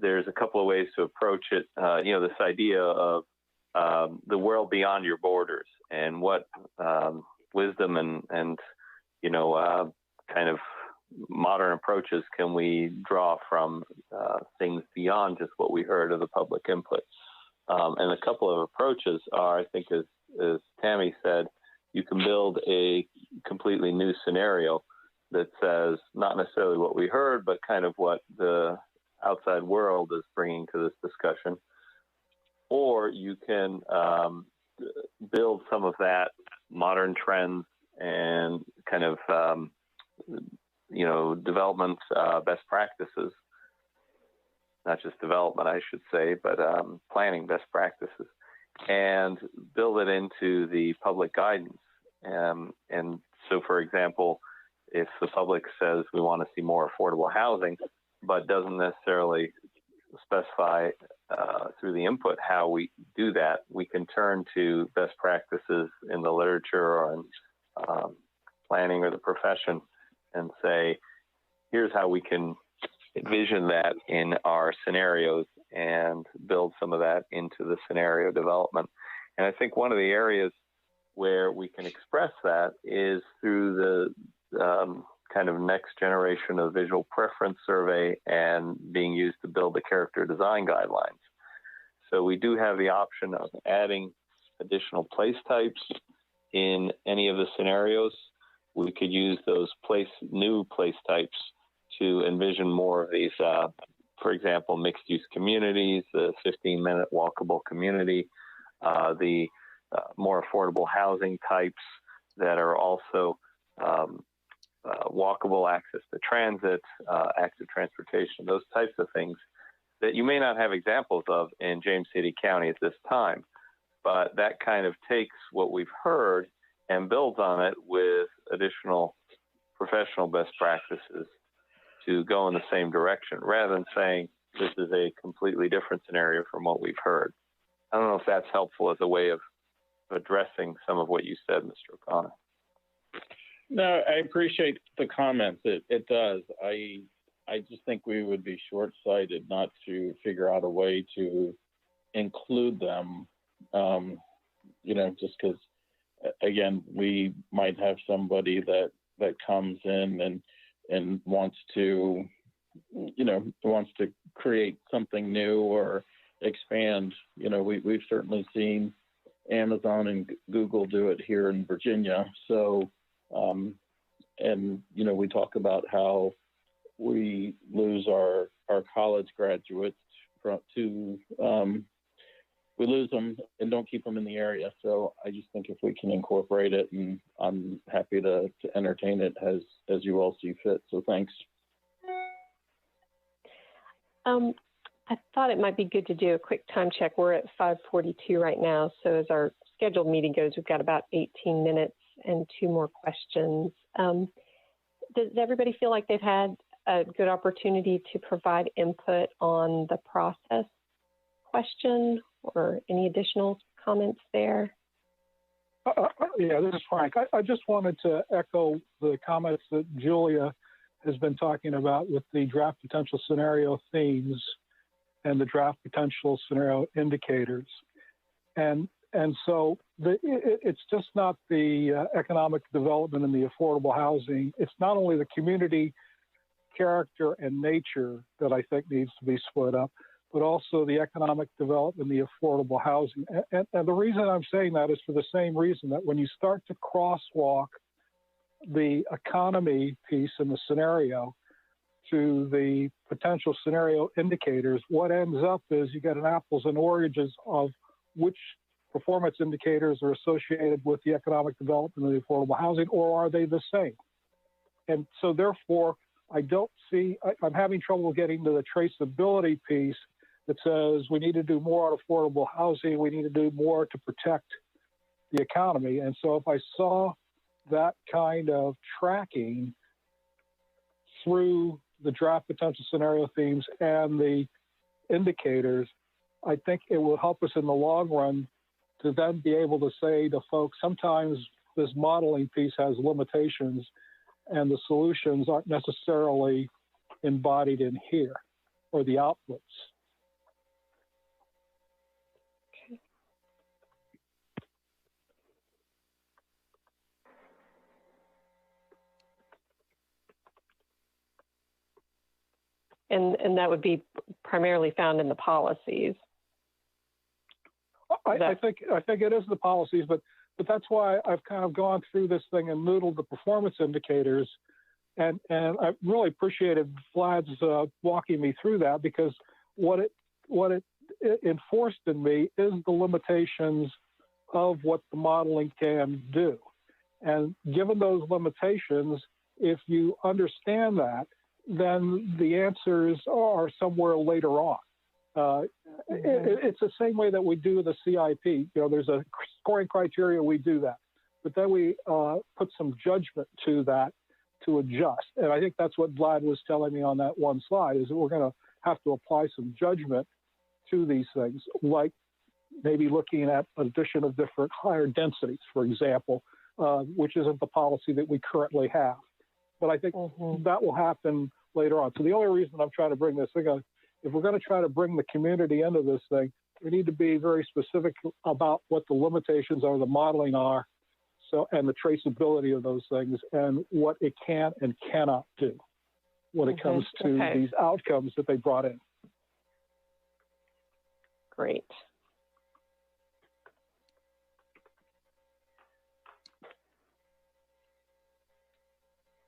there's a couple of ways to approach it. You know, this idea of the world beyond your borders, and what wisdom and you know, kind of modern approaches can we draw from things beyond just what we heard of the public input. And a couple of approaches are, I think, as Tammy said, you can build a completely new scenario that says not necessarily what we heard, but kind of what the outside world is bringing to this discussion. Or you can build some of that modern trends and kind of development best practices, not just development, I should say, but planning best practices, and build it into the public guidance. And so, for example, if the public says we want to see more affordable housing, but doesn't necessarily specify through the input how we do that, we can turn to best practices in the literature or in planning or the profession and say, here's how we can envision that in our scenarios and build some of that into the scenario development. And I think one of the areas where we can express that is through the kind of next generation of visual preference survey and being used to build the character design guidelines. So we do have the option of adding additional place types in any of the scenarios. We could use those new place types to envision more of these, for example, mixed-use communities, the 15-minute walkable community, the more affordable housing types that are also walkable, access to transit, active transportation, those types of things that you may not have examples of in James City County at this time. But that kind of takes what we've heard and builds on it with additional professional best practices to go in the same direction, rather than saying this is a completely different scenario from what we've heard. I don't know if that's helpful as a way of addressing some of what you said, Mr. O'Connor. No, I appreciate the comments. It does. I just think we would be short-sighted not to figure out a way to include them, just because, again, we might have somebody that comes in and wants to create something new or expand. We've certainly seen Amazon and Google do it here in Virginia. So, we talk about how we lose our college graduates we lose them and don't keep them in the area. So I just think if we can incorporate it, and I'm happy to entertain it as you all see fit. So thanks. I thought it might be good to do a quick time check. We're at 5:42 right now. So as our scheduled meeting goes, we've got about 18 minutes and 2 more questions. Does everybody feel like they've had a good opportunity to provide input on the process question or any additional comments there? Yeah, this is Frank. I just wanted to echo the comments that Julia has been talking about with the draft potential scenario themes and the draft potential scenario indicators. And so it's just not the economic development and the affordable housing. It's not only the community character and nature that I think needs to be split up, but also the economic development and the affordable housing. And the reason I'm saying that is for the same reason that when you start to crosswalk the economy piece in the scenario to the potential scenario indicators, what ends up is you get an apples and oranges of which performance indicators are associated with the economic development and the affordable housing, or are they the same? And so therefore, I'm having trouble getting to the traceability piece that says we need to do more on affordable housing, we need to do more to protect the economy. And so if I saw that kind of tracking through the draft potential scenario themes and the indicators, I think it will help us in the long run to then be able to say to folks, sometimes this modeling piece has limitations and the solutions aren't necessarily embodied in here or the outputs. And that would be primarily found in the policies. I think it is the policies, but that's why I've kind of gone through this thing and noodled the performance indicators, and I really appreciated Vlad's walking me through that, because what it enforced in me is the limitations of what the modeling can do, and given those limitations, if you understand that, then the answers are somewhere later on. It's the same way that we do the CIP. You know, there's a scoring criteria, we do that. But then we put some judgment to that to adjust. And I think that's what Vlad was telling me on that one slide, is that we're going to have to apply some judgment to these things, like maybe looking at addition of different higher densities, for example, which isn't the policy that we currently have. But I think that will happen later on. So the only reason I'm trying to bring this thing up, if we're going to try to bring the community into this thing, we need to be very specific about what the limitations are, the modeling are, so, and the traceability of those things, and what it can and cannot do when it comes to these outcomes that they brought in. Great.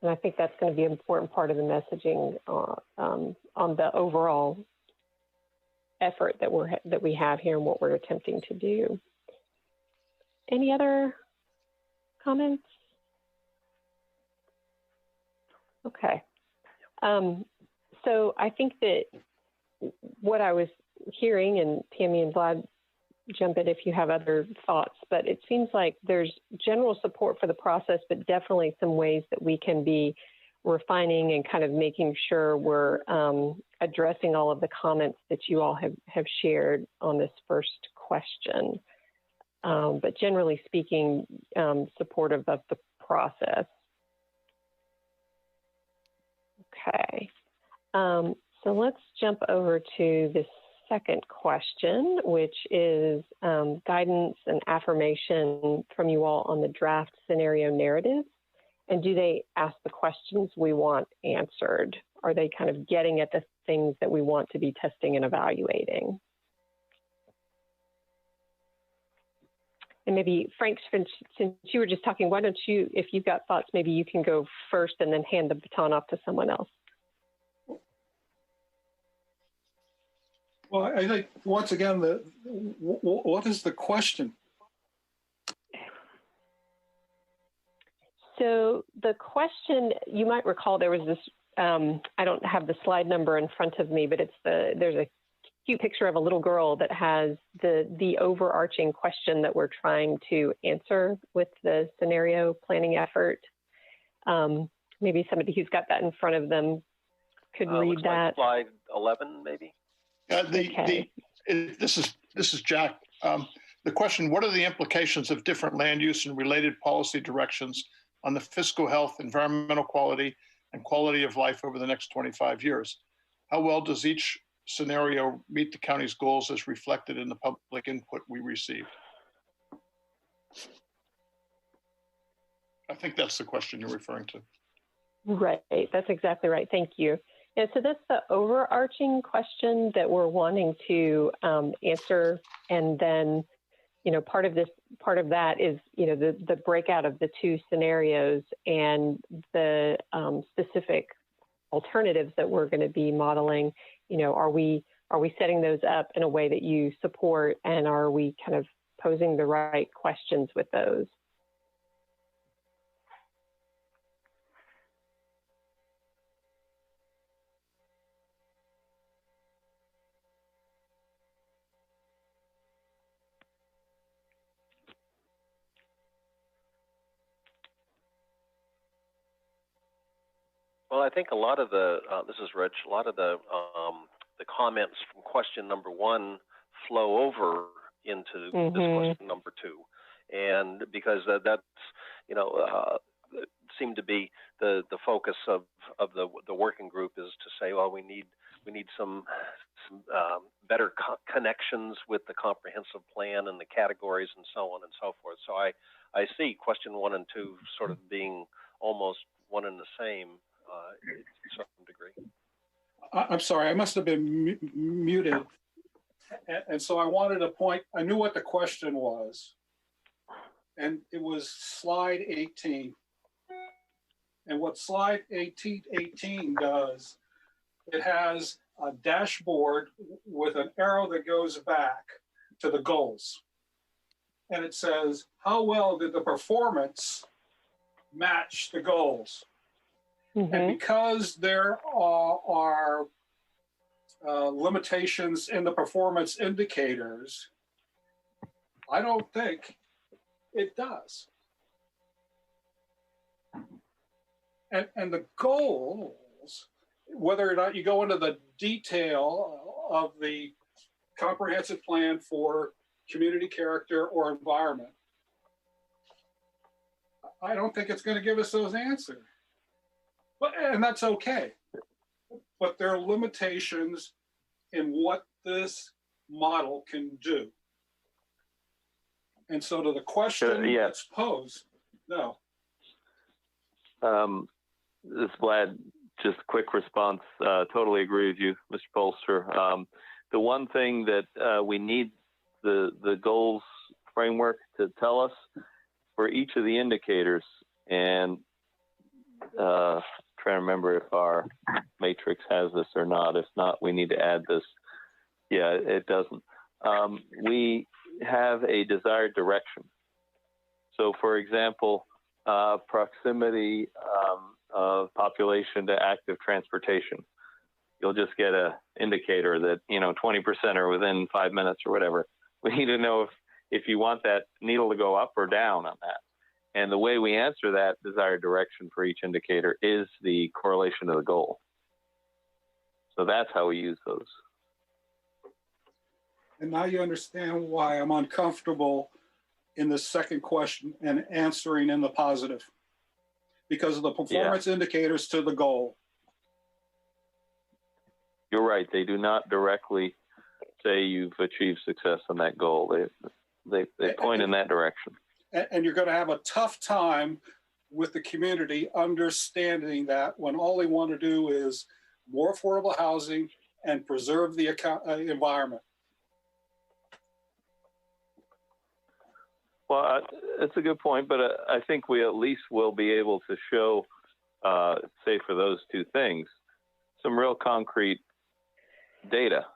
And I think that's going to be an important part of the messaging on the overall effort that we have here and what we're attempting to do. Any other comments? Okay. So I think that what I was hearing, and Tammy and Vlad, jump in if you have other thoughts, but it seems like there's general support for the process, but definitely some ways that we can be refining and kind of making sure we're addressing all of the comments that you all have shared on this first question. But generally speaking, supportive of the process. Okay, so let's jump over to this second question, which is guidance and affirmation from you all on the draft scenario narrative. And do they ask the questions we want answered? Are they kind of getting at the things that we want to be testing and evaluating? And maybe, Frank, since you were just talking, why don't you, if you've got thoughts, maybe you can go first and then hand the baton off to someone else. Well, I think, once again, what is the question? So the question, you might recall there was this, I don't have the slide number in front of me, but there's a cute picture of a little girl that has the overarching question that we're trying to answer with the scenario planning effort. Maybe somebody who's got that in front of them could read that. Like slide 11, maybe? This is Jack. The question, what are the implications of different land use and related policy directions on the fiscal health, environmental quality, and quality of life over the next 25 years? How well does each scenario meet the county's goals as reflected in the public input we received? I think that's the question you're referring to. Right, that's exactly right. Thank you. Yeah, so that's the overarching question that we're wanting to answer, and then, you know, part of that is, you know, the breakout of the two scenarios and the specific alternatives that we're going to be modeling. You know, are we setting those up in a way that you support, and are we kind of posing the right questions with those? Well, I think a lot of the, this is Rich, a lot of the comments from question number one flow over into this question number two. And because that's, you know, seemed to be the focus of the working group, is to say, well, we need some better connections with the comprehensive plan and the categories and so on and so forth. So I see question 1 and 2 sort of being almost one and the same to some degree. I'm sorry, I must have been muted. And so I wanted to point, I knew what the question was. And it was slide 18. And what slide 18 does, it has a dashboard with an arrow that goes back to the goals. And it says, how well did the performance match the goals? And because there are limitations in the performance indicators, I don't think it does. And the goals, whether or not you go into the detail of the comprehensive plan for community character or environment, I don't think it's going to give us those answers. And that's okay. But there are limitations in what this model can do. And so to the question that's posed, no. This is Vlad. Just a quick response. Totally agree with you, Mr. Polster. The one thing that we need the goals framework to tell us for each of the indicators, and trying to remember if our matrix has this or not. If not, we need to add this. Yeah, it doesn't. We have a desired direction. So, for example, proximity of population to active transportation. You'll just get an indicator that 20% are within 5 minutes or whatever. We need to know if you want that needle to go up or down on that. And the way we answer that desired direction for each indicator is the correlation to the goal. So that's how we use those. And now you understand why I'm uncomfortable in the second question and answering in the positive, because of the performance indicators to the goal. You're right. They do not directly say you've achieved success on that goal. They point in that direction. And you're going to have a tough time with the community understanding that when all they want to do is more affordable housing and preserve the environment. Well, it's a good point, but I think we at least will be able to show, say for those two things, some real concrete data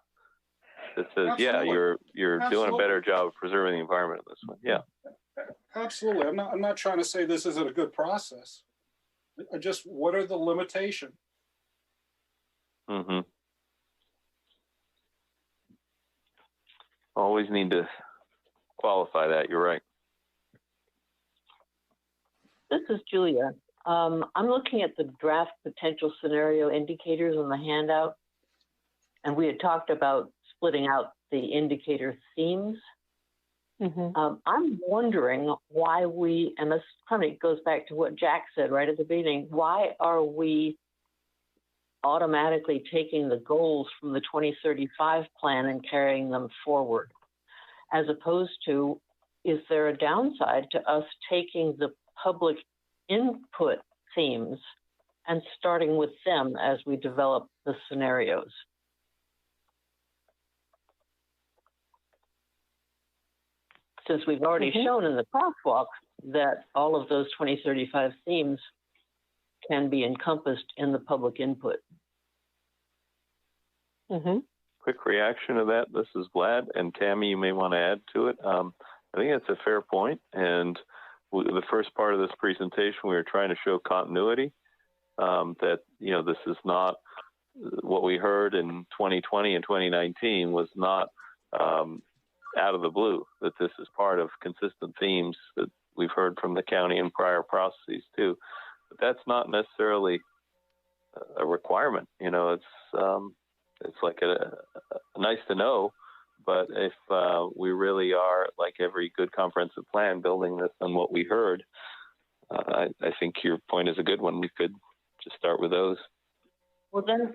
that says, Absolutely. you're doing a better job of preserving the environment in this one. Yeah. Absolutely. I'm not trying to say this isn't a good process. Just what are the limitations? Mm-hmm. Always need to qualify that. You're right. This is Julia. I'm looking at the draft potential scenario indicators on the handout, and we had talked about splitting out the indicator themes. I'm wondering why and this kind of goes back to what Jack said right at the beginning, why are we automatically taking the goals from the 2035 plan and carrying them forward, as opposed to, is there a downside to us taking the public input themes and starting with them as we develop the scenarios? Since we've already shown in the crosswalk that all of those 2035 themes can be encompassed in the public input. Quick reaction to that. This is Vlad, and Tammy, you may want to add to it. I think it's a fair point. And the first part of this presentation, we were trying to show continuity, that, this is not what we heard in 2020 and 2019 was not out of the blue, that this is part of consistent themes that we've heard from the county in prior processes too. But that's not necessarily a requirement. It's like a nice to know, but if we really are, like every good comprehensive plan, building this on what we heard, I think your point is a good one. We could just start with those. Well, then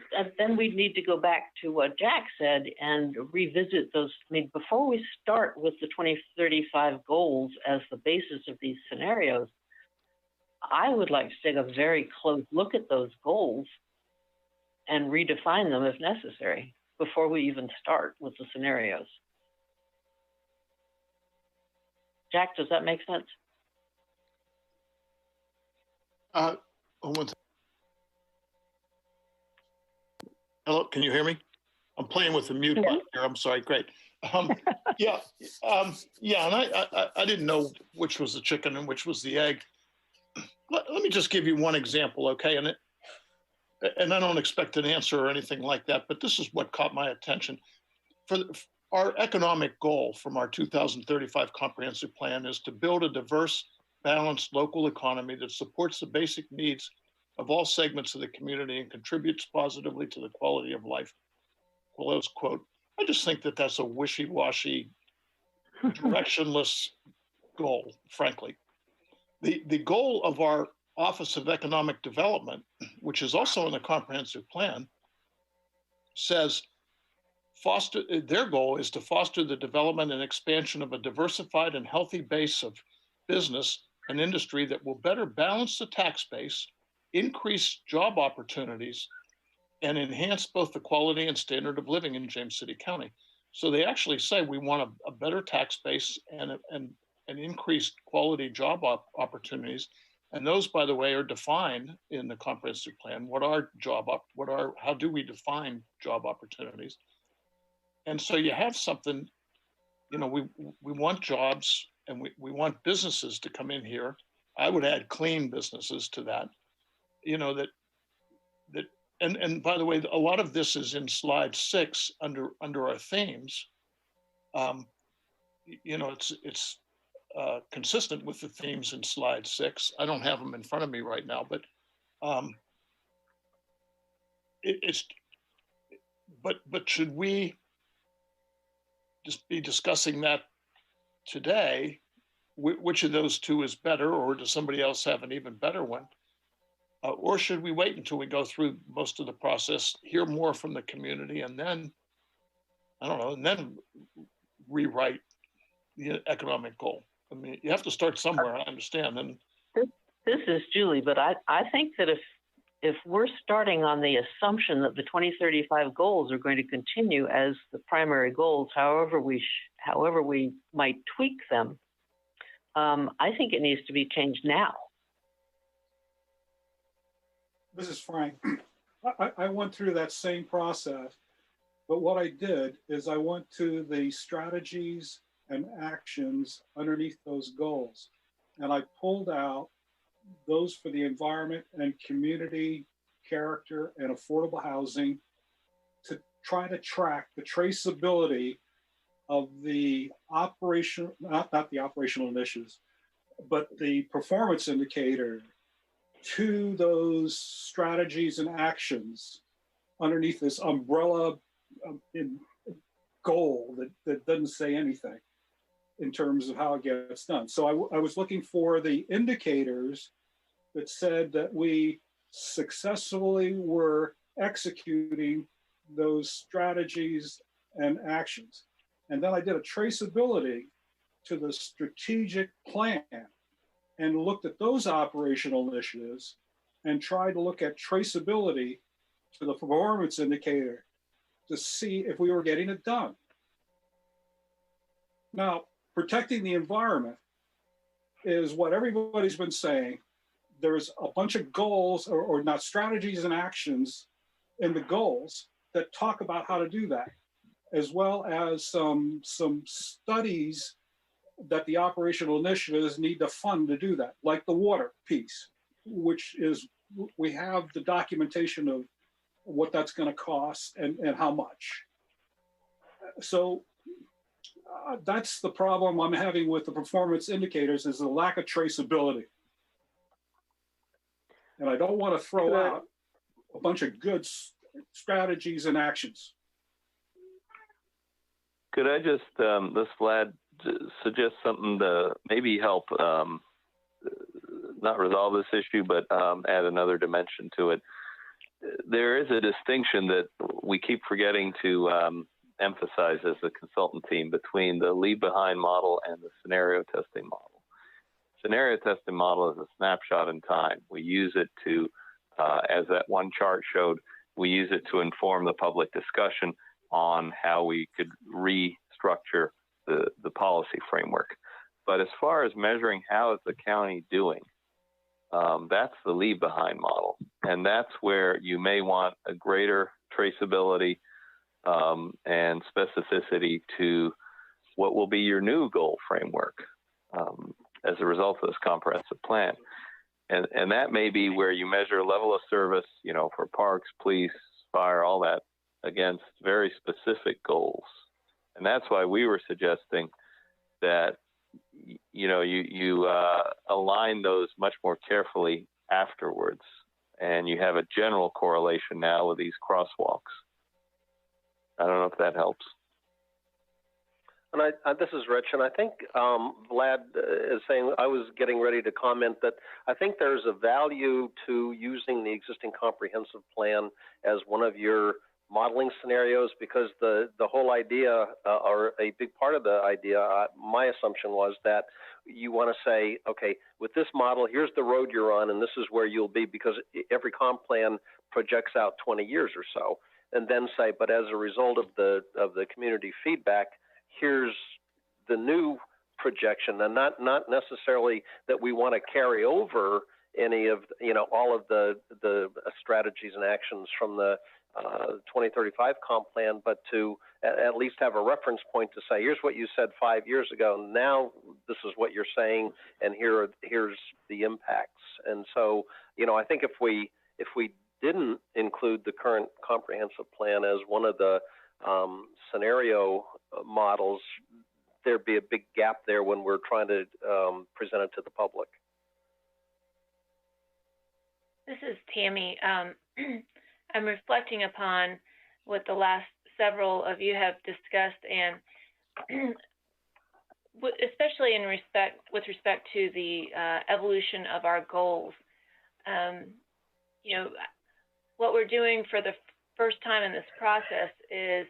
we need to go back to what Jack said and revisit those. I mean, before we start with the 2035 goals as the basis of these scenarios, I would like to take a very close look at those goals and redefine them if necessary before we even start with the scenarios. Jack, does that make sense? Hello, can you hear me? I'm playing with the mute button here. I'm sorry. Great. And I didn't know which was the chicken and which was the egg. Let me just give you one example, okay? And and I don't expect an answer or anything like that, but this is what caught my attention. Our economic goal from our 2035 comprehensive plan is to build a diverse, balanced local economy that supports the basic needs of all segments of the community and contributes positively to the quality of life. Close quote. I just think that that's a wishy-washy, directionless goal, frankly. The goal of our Office of Economic Development, which is also in the comprehensive plan, says their goal is to foster the development and expansion of a diversified and healthy base of business and industry that will better balance the tax base, increase job opportunities, and enhance both the quality and standard of living in James City County. So they actually say we want a better tax base and increased quality job opportunities. And those, by the way, are defined in the comprehensive plan. How do we define job opportunities? And so you have something, we want jobs and we want businesses to come in here. I would add clean businesses to that, and by the way, a lot of this is in slide 6 under our themes. It's consistent with the themes in slide 6. I don't have them in front of me right now, but but should we just be discussing that today? Which of those two is better, or does somebody else have an even better one? Or should we wait until we go through most of the process, hear more from the community, and then, and then rewrite the economic goal? I mean, you have to start somewhere, I understand. And this is Julie, but I think that if we're starting on the assumption that the 2035 goals are going to continue as the primary goals, however we might tweak them, I think it needs to be changed now. This is Frank. I went through that same process, but what I did is I went to the strategies and actions underneath those goals, and I pulled out those for the environment and community character and affordable housing to try to track the traceability of the operation, not the operational initiatives, but the performance indicator to those strategies and actions underneath this umbrella goal that doesn't say anything in terms of how it gets done. So I was looking for the indicators that said that we successfully were executing those strategies and actions. And then I did a traceability to the strategic plan and looked at those operational initiatives and tried to look at traceability to the performance indicator to see if we were getting it done. Now, protecting the environment is what everybody's been saying. There's a bunch of goals or not strategies and actions in the goals that talk about how to do that, as well as some studies that the operational initiatives need to fund to do that, like the water piece, which is, we have the documentation of what that's going to cost and how much. So that's the problem I'm having with the performance indicators, is the lack of traceability. And I don't want to throw out a bunch of good strategies and actions. Could I just, this Vlad, suggest something to maybe help not resolve this issue, but add another dimension to it? There is a distinction that we keep forgetting to emphasize as the consultant team between the leave behind model and the scenario testing model. Scenario testing model is a snapshot in time. We use it to, as that one chart showed, we use it to inform the public discussion on how we could restructure the policy framework. But as far as measuring how is the county doing, that's the leave behind model. And that's where you may want a greater traceability and specificity to what will be your new goal framework as a result of this comprehensive plan. And that may be where you measure level of service, you know, for parks, police, fire, all that, against very specific goals. And that's why we were suggesting that, you know, you align those much more carefully afterwards. And you have a general correlation now with these crosswalks. I don't know if that helps. And this is Rich, and I think Vlad is saying, I was getting ready to comment that I think there's a value to using the existing comprehensive plan as one of your modeling scenarios, because the whole idea, or a big part of the idea, my assumption was that you want to say, okay, with this model, here's the road you're on, and this is where you'll be, because every comp plan projects out 20 years or so, and then say, but as a result of the community feedback, here's the new projection, and not necessarily that we want to carry over any of, you know, all of the strategies and actions from the 2035 comp plan, but to at least have a reference point to say, here's what you said 5 years ago. Now this is what you're saying, and here's the impacts. And so, you know, I think if we didn't include the current comprehensive plan as one of the scenario models, there'd be a big gap there when we're trying to present it to the public. This is Tammy. I'm reflecting upon what the last several of you have discussed, and especially with respect to the evolution of our goals. You know, what we're doing for the first time in this process is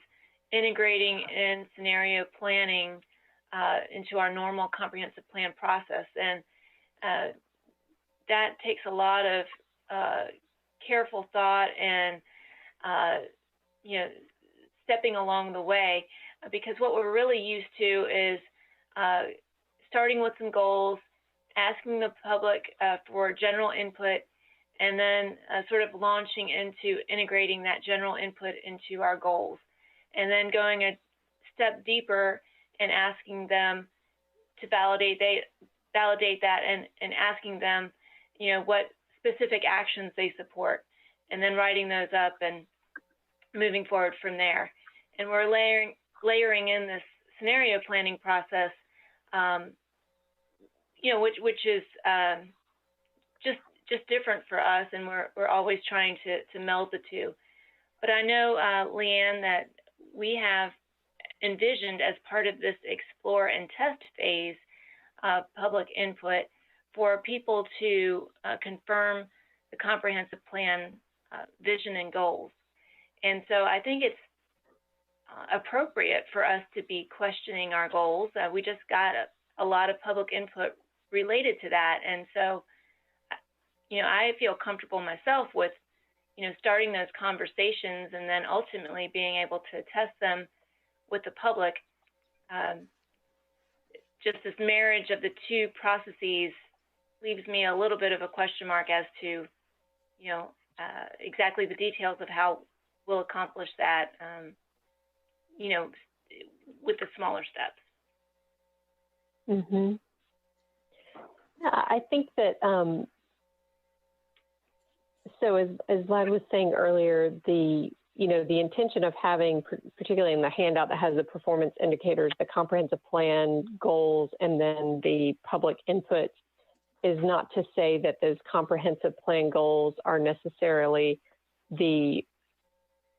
integrating in scenario planning into our normal comprehensive plan process, and that takes a lot of careful thought and you know, stepping along the way, because what we're really used to is starting with some goals, asking the public for general input, and then sort of launching into integrating that general input into our goals, and then going a step deeper and asking them to validate that and asking them, you know, what specific actions they support, and then writing those up and moving forward from there. And we're layering in this scenario planning process, you know, which is just different for us, and we're always trying to meld the two. But I know, Leanne, that we have envisioned as part of this explore and test phase public input for people to confirm the comprehensive plan vision and goals. And so I think it's appropriate for us to be questioning our goals. We just got a lot of public input related to that. And so, you know, I feel comfortable myself with, you know, starting those conversations and then ultimately being able to test them with the public. Just this marriage of the two processes leaves me a little bit of a question mark as to, you know, exactly the details of how we'll accomplish that, you know, with the smaller steps. Mm-hmm. Yeah, I think that, so as Vlad was saying earlier, you know, the intention of having, particularly in the handout that has the performance indicators, the comprehensive plan goals, and then the public input, is not to say that those comprehensive plan goals are necessarily the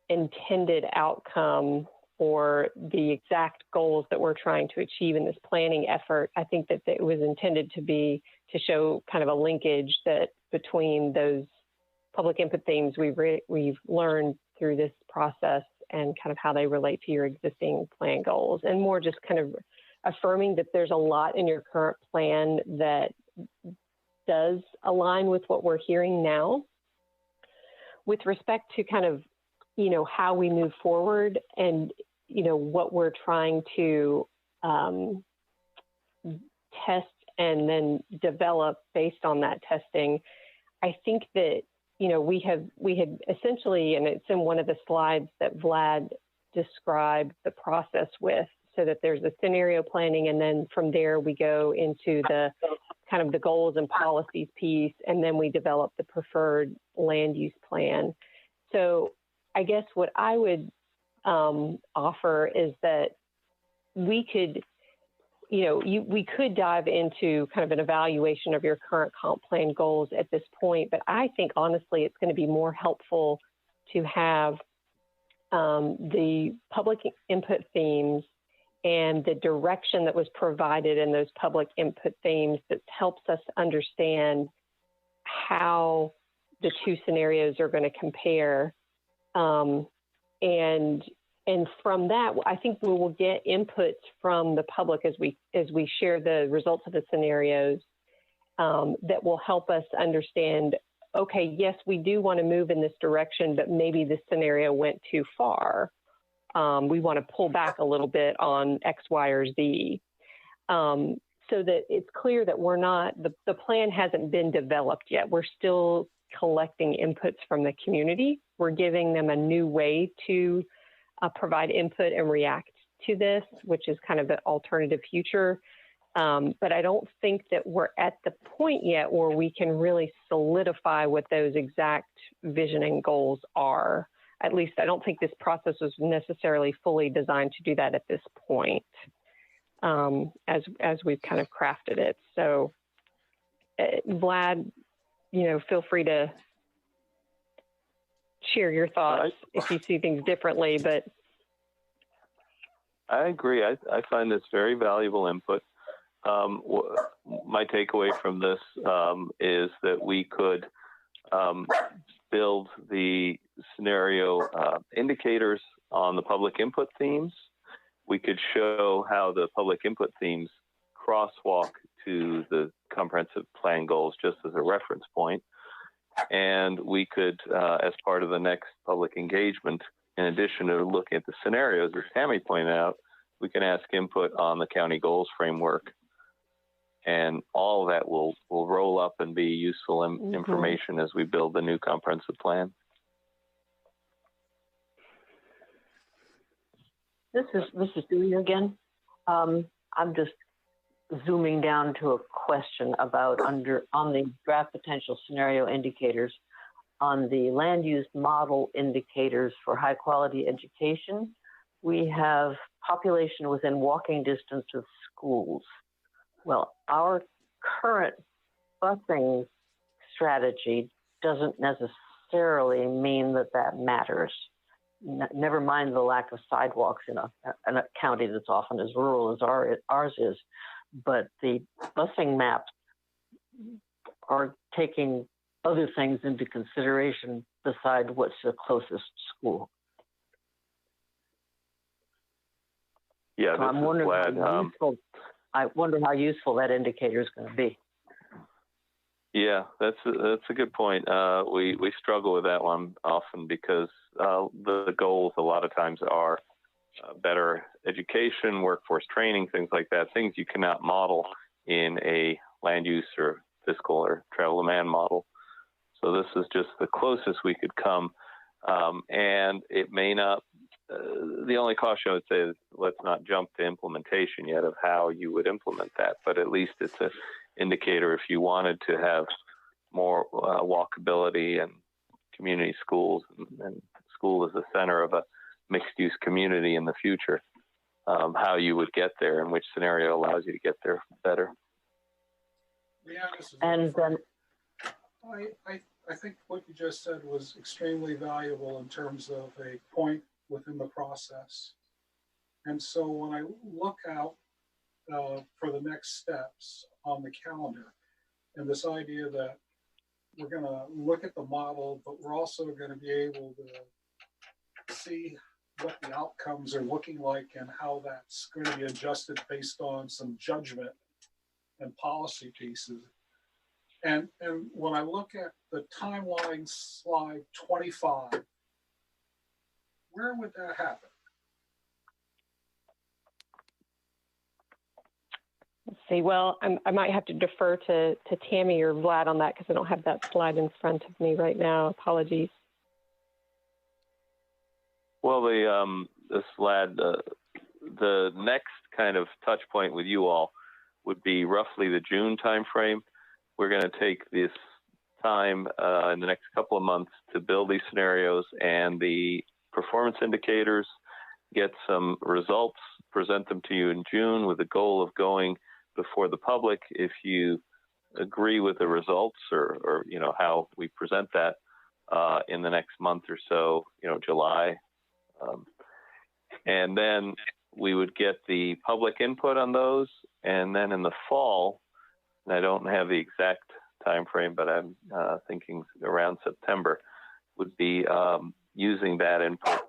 intended outcome or the exact goals that we're trying to achieve in this planning effort. I think that it was intended to show kind of a linkage that between those public input themes we've learned through this process and kind of how they relate to your existing plan goals, and more just kind of affirming that there's a lot in your current plan that does align with what we're hearing now. With respect to kind of, you know, how we move forward and, you know, what we're trying to test and then develop based on that testing, I think that, you know, we had essentially, and it's in one of the slides that Vlad described the process with, so that there's a scenario planning, and then from there we go into the kind of the goals and policies piece, and then we develop the preferred land use plan. So I guess what I would offer is that we could, we could dive into kind of an evaluation of your current comp plan goals at this point, but I think honestly it's going to be more helpful to have the public input themes and the direction that was provided in those public input themes that helps us understand how the two scenarios are going to compare. And from that, I think we will get inputs from the public as we share the results of the scenarios that will help us understand, okay, yes, we do want to move in this direction, but maybe this scenario went too far. We want to pull back a little bit on X, Y, or Z. So that it's clear that we're not, the plan hasn't been developed yet. We're still collecting inputs from the community. We're giving them a new way to provide input and react to this, which is kind of the alternative future. But I don't think that we're at the point yet where we can really solidify what those exact vision and goals are. At least I don't think this process was necessarily fully designed to do that at this point, as we've kind of crafted it. So Vlad, feel free to share your thoughts if you see things differently, but. I agree. I find this very valuable input. My takeaway from this is that we could build the scenario indicators on the public input themes. We could show how the public input themes crosswalk to the comprehensive plan goals just as a reference point. And we could, as part of the next public engagement, in addition to looking at the scenarios, as Tammy pointed out, we can ask input on the county goals framework. And all of that will roll up and be useful information as we build the new comprehensive plan. This is Julia again. I'm just zooming down to a question about on the draft potential scenario indicators on the land use model indicators for high quality education. We have population within walking distance of schools. Well, our current busing strategy doesn't necessarily mean that matters. Never mind the lack of sidewalks in a county that's often as rural as ours is, but the busing maps are taking other things into consideration beside what's the closest school. Yeah, so I'm wondering I wonder how useful that indicator is going to be. Yeah, that's a good point. We struggle with that one often because the goals a lot of times are better education, workforce training, things like that, things you cannot model in a land use or fiscal or travel demand model. So this is just the closest we could come. And it may not, the only caution I would say is let's not jump to implementation yet of how you would implement that, but at least it's an indicator if you wanted to have more walkability and community schools and school as the center of a mixed-use community in the future, how you would get there and which scenario allows you to get there better. Yeah, and then I think what you just said was extremely valuable in terms of a point within the process. And so when I look out for the next steps on the calendar, and this idea that we're going to look at the model, but we're also going to be able to see what the outcomes are looking like and how that's going to be adjusted based on some judgment and policy pieces. And when I look at the timeline slide 25, where would that happen? Let's see. Well, I might have to defer to Tammy or Vlad on that because I don't have that slide in front of me right now. Apologies. Well, this Vlad, the next kind of touch point with you all would be roughly the June timeframe. We're going to take this time in the next couple of months to build these scenarios and the performance indicators, get some results, present them to you in June with the goal of going before the public. If you agree with the results or you know, how we present that in the next month or so, you know, July. And then we would get the public input on those. And then in the fall, and I don't have the exact time frame, but I'm thinking around September, would be using that input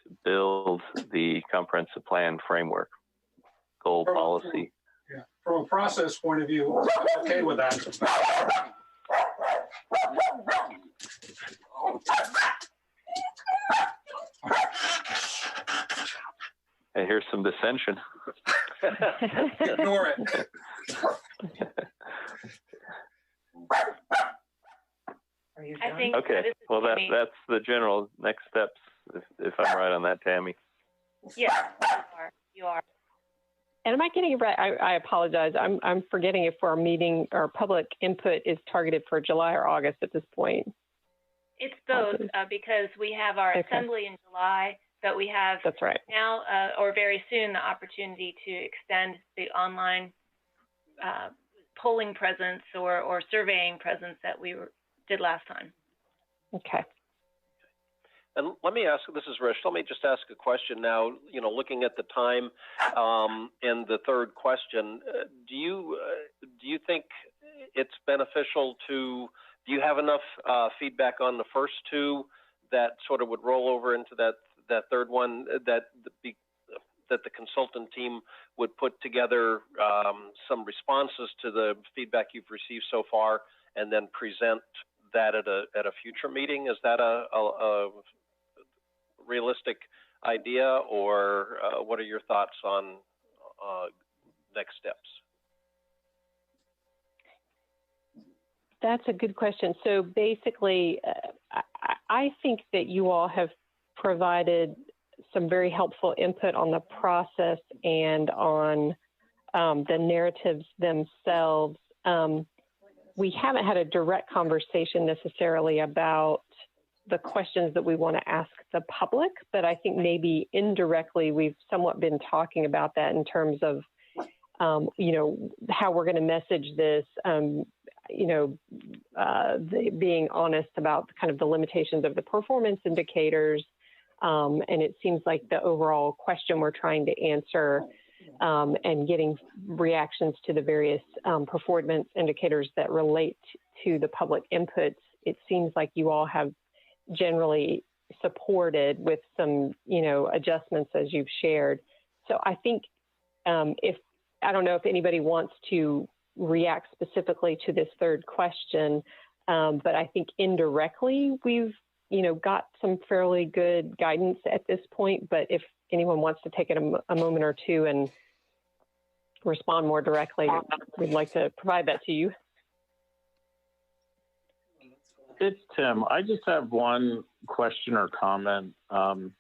to build the comprehensive plan framework, goal policy. Yeah. From a process point of view, I'm okay with that. I hear some dissension. Ignore it. I think okay. Well, that's the general next steps, if I'm right on that, Tammy. Yeah, you are. And am I getting it right? I apologize. I'm forgetting if our meeting or public input is targeted for July or August at this point. It's both because we have our assembly in July, but we have that's right. now or very soon the opportunity to extend the online polling presence or surveying presence that we did last time. Okay. And let me ask, this is Rich, let me just ask a question now, you know, looking at the time in the third question, do you think it's beneficial to, do you have enough feedback on the first two that sort of would roll over into that third one, that the consultant team would put together some responses to the feedback you've received so far and then present that at a future meeting? Is that a realistic idea, or what are your thoughts on next steps? That's a good question. So basically, I think that you all have provided some very helpful input on the process and on the narratives themselves. We haven't had a direct conversation necessarily about the questions that we want to ask the public, but I think maybe indirectly we've somewhat been talking about that in terms of, you know, how we're going to message this, you know, being honest about kind of the limitations of the performance indicators. And it seems like the overall question we're trying to answer and getting reactions to the various performance indicators that relate to the public inputs, it seems like you all have generally supported with some, you know, adjustments as you've shared. So I think I don't know if anybody wants to react specifically to this third question, but I think indirectly we've, you know, got some fairly good guidance at this point. But if anyone wants to take it a moment or two and respond more directly, we'd like to provide that to you. It's Tim. I just have one question or comment. I'm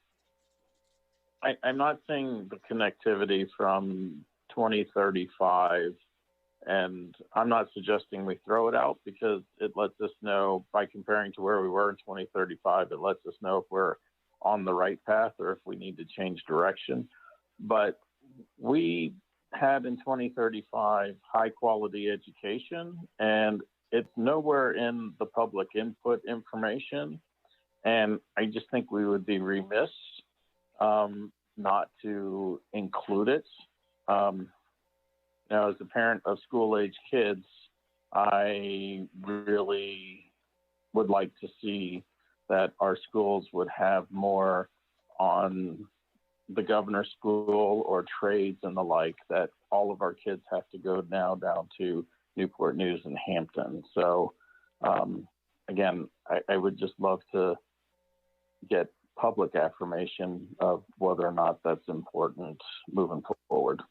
not seeing the connectivity from 2035, and I'm not suggesting we throw it out because it lets us know, by comparing to where we were in 2035, it lets us know if we're on the right path or if we need to change direction. But we had in 2035 high quality education, and it's nowhere in the public input information. And I just think we would be remiss not to include it. Now, as a parent of school-age kids, I really would like to see that our schools would have more on the governor's school or trades and the like, that all of our kids have to go now down to Newport News and Hampton. So again, I would just love to get public affirmation of whether or not that's important moving forward.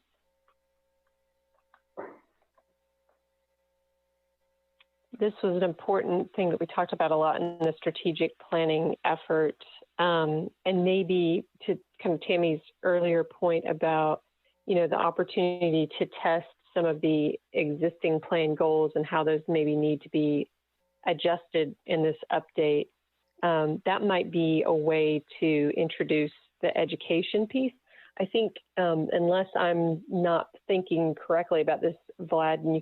This was an important thing that we talked about a lot in the strategic planning effort. And maybe to kind of Tammy's earlier point about, you know, the opportunity to test some of the existing plan goals and how those maybe need to be adjusted in this update, that might be a way to introduce the education piece. I think unless I'm not thinking correctly about this, Vlad, and you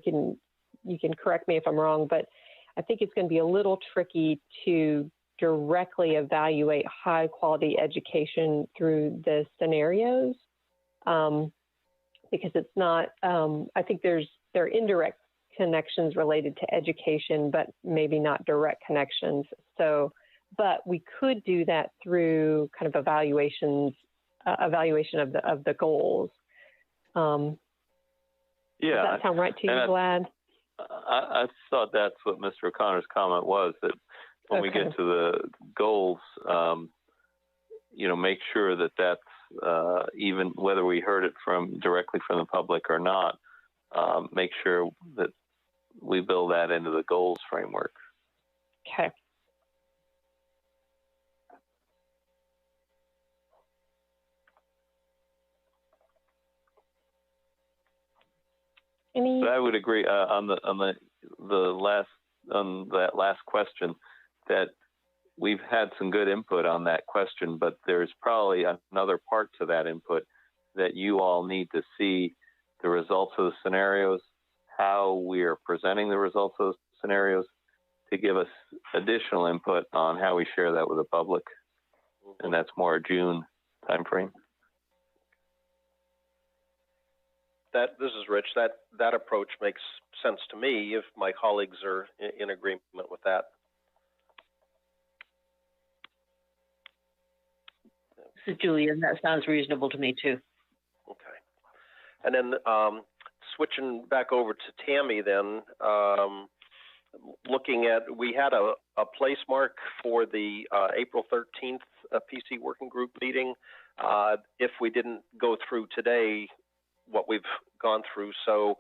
can correct me if I'm wrong, but I think it's going to be a little tricky to directly evaluate high quality education through the scenarios, because it's not, I think there are indirect connections related to education, but maybe not direct connections. So, but we could do that through kind of evaluation of the goals. Yeah. Does that sound right to you, Vlad? I thought that's what Mr. O'Connor's comment was, that when we get to the goals, make sure that that's even whether we heard it directly from the public or not, make sure that we build that into the goals framework. Okay. But I would agree on that last question that we've had some good input on that question, but there's probably another part to that input that you all need to see the results of the scenarios, how we are presenting the results of those scenarios, to give us additional input on how we share that with the public. And that's more June timeframe. This is Rich. That approach makes sense to me if my colleagues are in agreement with that. This is Julian. That sounds reasonable to me too. Okay. And then switching back over to Tammy then, looking at, we had a place mark for the April 13th PC working group meeting. If we didn't go through today what we've gone through, so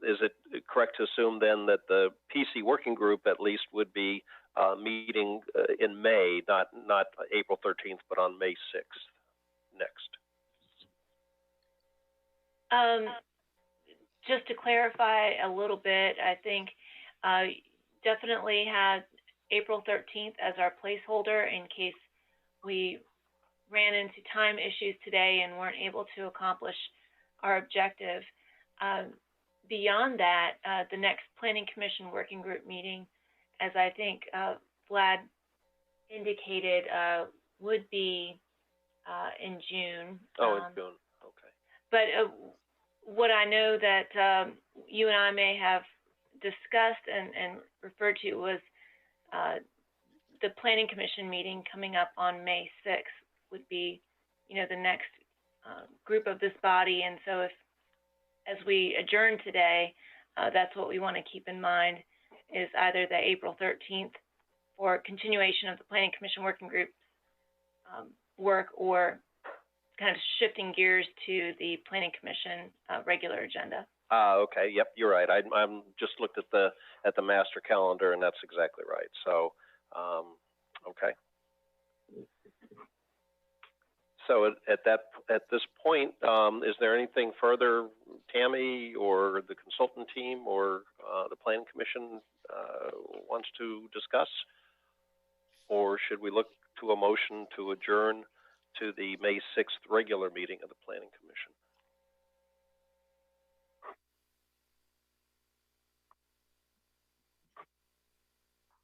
is it correct to assume then that the PC working group at least would be meeting in May, not April 13th, but on May 6th next? Just to clarify a little bit, I think definitely had April 13th as our placeholder in case we ran into time issues today and weren't able to accomplish our objective. Beyond that, the next Planning Commission Working Group meeting, as I think Vlad indicated, would be in June. Oh, in June, okay. But what I know that you and I may have discussed and referred to was the Planning Commission meeting coming up on May 6th would be, the next group of this body. And so as we adjourn today, that's what we want to keep in mind, is either the April 13th for continuation of the Planning Commission Working Group work, or kind of shifting gears to the Planning Commission regular agenda. Okay. Yep, you're right. I'm just looked at the master calendar, and that's exactly right. So, okay. So at this point, is there anything further Tammy or the consultant team or the Planning Commission wants to discuss? Or should we look to a motion to adjourn to the May 6th regular meeting of the Planning Commission?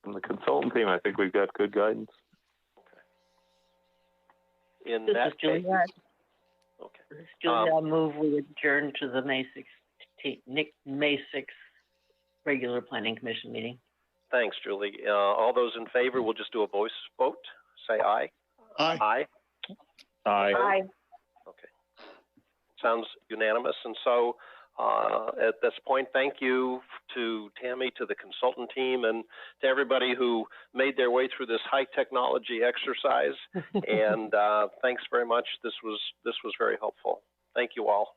From the consultant team, I think we've got good guidance. Okay. In This that is Julia. case, okay. This is Julia. I'll move we adjourn to the May 6th regular Planning Commission meeting. Thanks, Julie. All those in favor, we'll just do a voice vote. Say aye. Aye. Aye. Aye. Aye. Okay. Sounds unanimous. And so at this point, thank you to Tammy, to the consultant team, and to everybody who made their way through this high technology exercise. And thanks very much. This was very helpful. Thank you all.